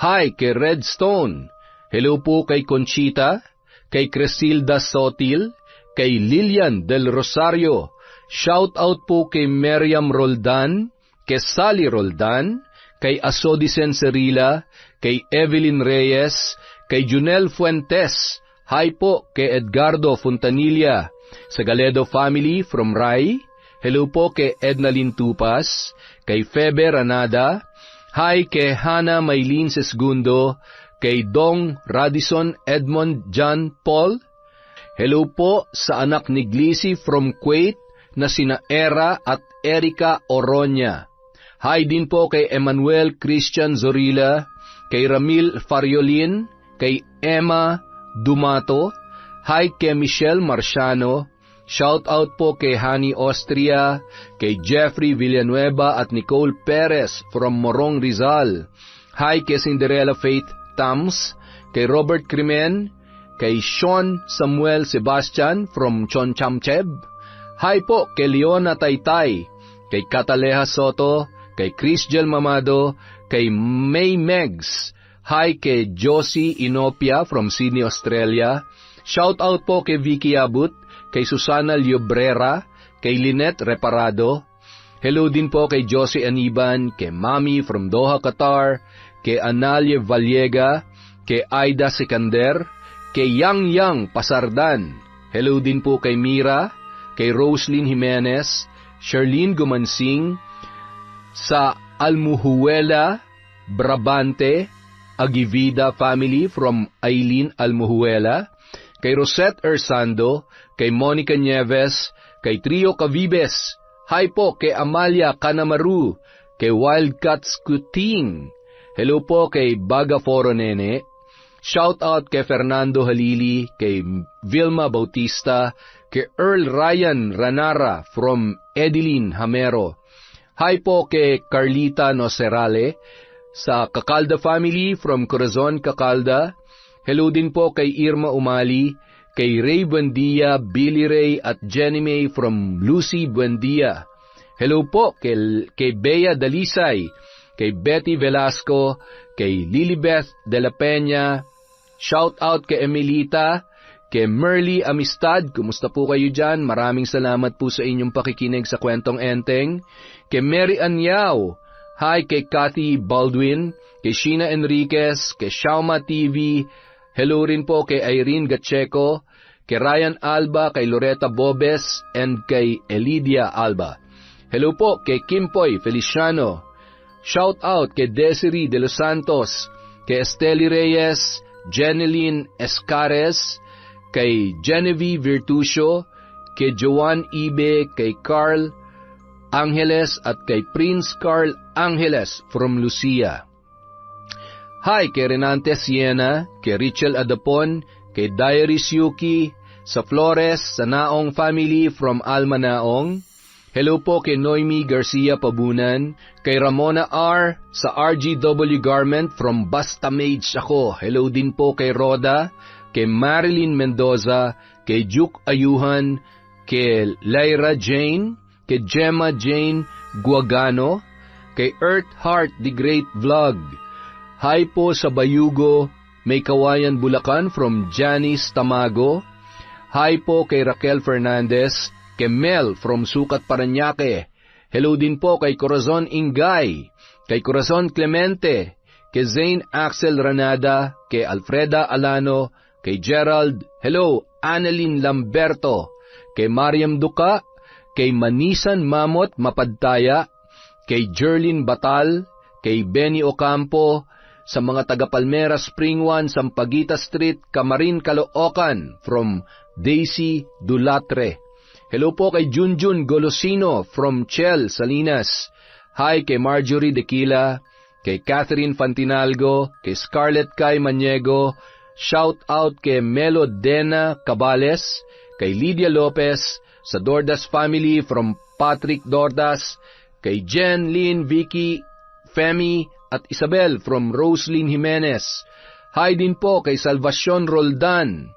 Hi kay Redstone. Hello po kay Conchita, kay Cresilda Sotil, kay Lilian del Rosario. Shoutout po kay Miriam Roldan, kay Sally Roldan, kay Asodicen Cerila, kay Evelyn Reyes, kay Junel Fuentes. Hi po kay Edgardo Fontanilla, sa Galedo family from Rai. Hello po kay Ednalyn Tupas, kay Febe Ranada. Hi kay Hana Maylin Sesgundo, kay Dong Radisson Edmond John Paul. Hello po sa anak ni Glissy from Kuwait na sina Era at Erica Oronya. Hi din po kay Emmanuel Christian Zorilla, kay Ramil Fariolin, kay Emma Dumato. Hi kay Michelle Marciano. Shout out po kay Hani Austria, kay Jeffrey Villanueva at Nicole Perez from Morong Rizal. Hi kay Cinderella Faith Tams, kay Robert Crimen, kay Sean Samuel Sebastian from Chonchamcheb. Hi po kay Leona Taytay, kay Cataleja Soto, kay Chrisjel Mamado, kay May Megs. Hi kay Josie Inopia from Sydney, Australia. Shout out po kay Vicky Abut, kay Susana Llobrera, kay Lynette Reparado. Hello din po kay Josie Aniban, kay Mami from Doha, Qatar, kay Analia Vallega, kay Aida Sikander, kay Yang Yang Pasardan. Hello din po kay Mira, kay Roslyn Jimenez, Sherlyn Gumansing, sa Almuhuela, Brabante, Agivida family from Aileen Almuhuela, kay Rosette Ersando, kay Monica Nieves, kay Trio Cavibes. Hi po kay Amalia Canamaru, kay Wildcats Kuting. Hello po kay Baga Foro Nene. Shout out kay Fernando Halili, kay Vilma Bautista, kay Earl Ryan Ranara from Edeline Hamero. Hi po kay Carlita Nocerale sa Cacalda family from Corazon, Cacalda. Hello din po kay Irma Umali, kay Ray Buendia, Billy Ray at Jenny May from Lucy Buendia. Hello po kay Bea Dalisay, kay Betty Velasco, kay Lilibeth de la Peña. Shout out kay Emilita, kay Merly Amistad. Kumusta po kayo dyan? Maraming salamat po sa inyong pakikinig sa Kwentong Enteng. Kay Mary Anyao. Hi kay Cathy Baldwin, kay Sheena Enriquez, kay Shauma TV. Hello rin po kay Irene Gacheco, kay Ryan Alba, kay Loretta Bobes, and kay Elidia Alba. Hello po kay Kimpoy Feliciano. Shout out kay Desiree de los Santos, kay Esteli Reyes, Jeneline Escares, kay Genevieve Virtusio, kay Joan Ibe, kay Carl Angeles at kay Prince Carl Angeles from Lucia. Hi kay Renante Siena, kay Richel Adapon, kay Diaries Yuki, sa Flores, sa Naong family from Alma Naong. Hello po kay Noemi Garcia Pabunan, kay Ramona R. sa RGW Garment from Basta Mage ako. Hello din po kay Roda, kay Marilyn Mendoza, kay Duke Ayuhan, kay Lyra Jane, kay Gemma Jane Guagano, kay Earth Heart The Great Vlog. Hi po sa Bayugo, May Kawayan Bulacan from Janice Tamago. Hi po kay Raquel Fernandez, kay Mel from Sucat Parañaque. Hello din po kay Corazon Ingay, kay Corazon Clemente, kay Zane Axel Ranada, kay Alfreda Alano, kay Gerald, hello, Annalyn Lamberto, kay Mariam Duca, kay Manisan Mamot Mapadtaya, kay Jerlyn Batal, kay Benny Ocampo, sa mga taga Palmera Spring 1, Sampaguita Street, Camarin, Caloocan, from Daisy Dulatre. Hello po kay Junjun Golosino from Chel, Salinas. Hi kay Marjorie Dequila, kay Catherine Fantinalgo, kay Scarlett Kai Maniego. Shout out kay Melo Dena Cabales, kay Lydia Lopez, sa Dordas family from Patrick Dordas, kay Jen, Lynn, Vicky, Femi, at Isabel from Roslyn Jimenez. Hi din po kay Salvacion Roldan,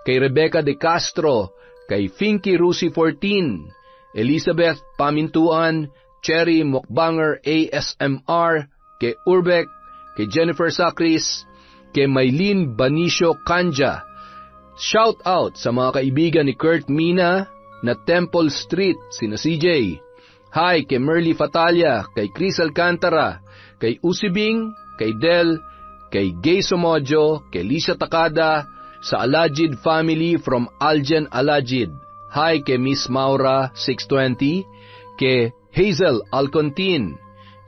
kay Rebecca De Castro, kay Finky Rusi 14, Elizabeth Pamintuan, Cherry Mukbanger ASMR, kay Urbek, kay Jennifer Sacris, kay Maylene Banicio Kanja. Shout out sa mga kaibigan ni Kurt Mina na Temple Street, sina CJ. Hi kay Merly Fatalia, kay Chris Alcantara, kay Usibing, kay Del, kay Gay Somojo, kay Lisa Takada, sa Alajid family from Aljen Alajid. Hi kay Miss Maura 620, kay Hazel Alcontin,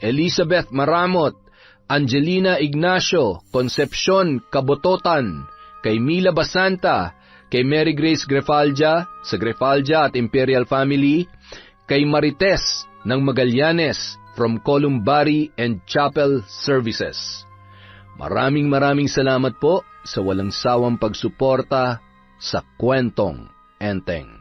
Elizabeth Maramot, Angelina Ignacio, Concepcion Kabototan, kay Mila Basanta, kay Mary Grace Grefalja, sa Grefalja at Imperial family, kay Marites ng Magallanes from Columbari and Chapel Services. Maraming salamat po sa walang sawang pagsuporta sa Kwentong Enteng.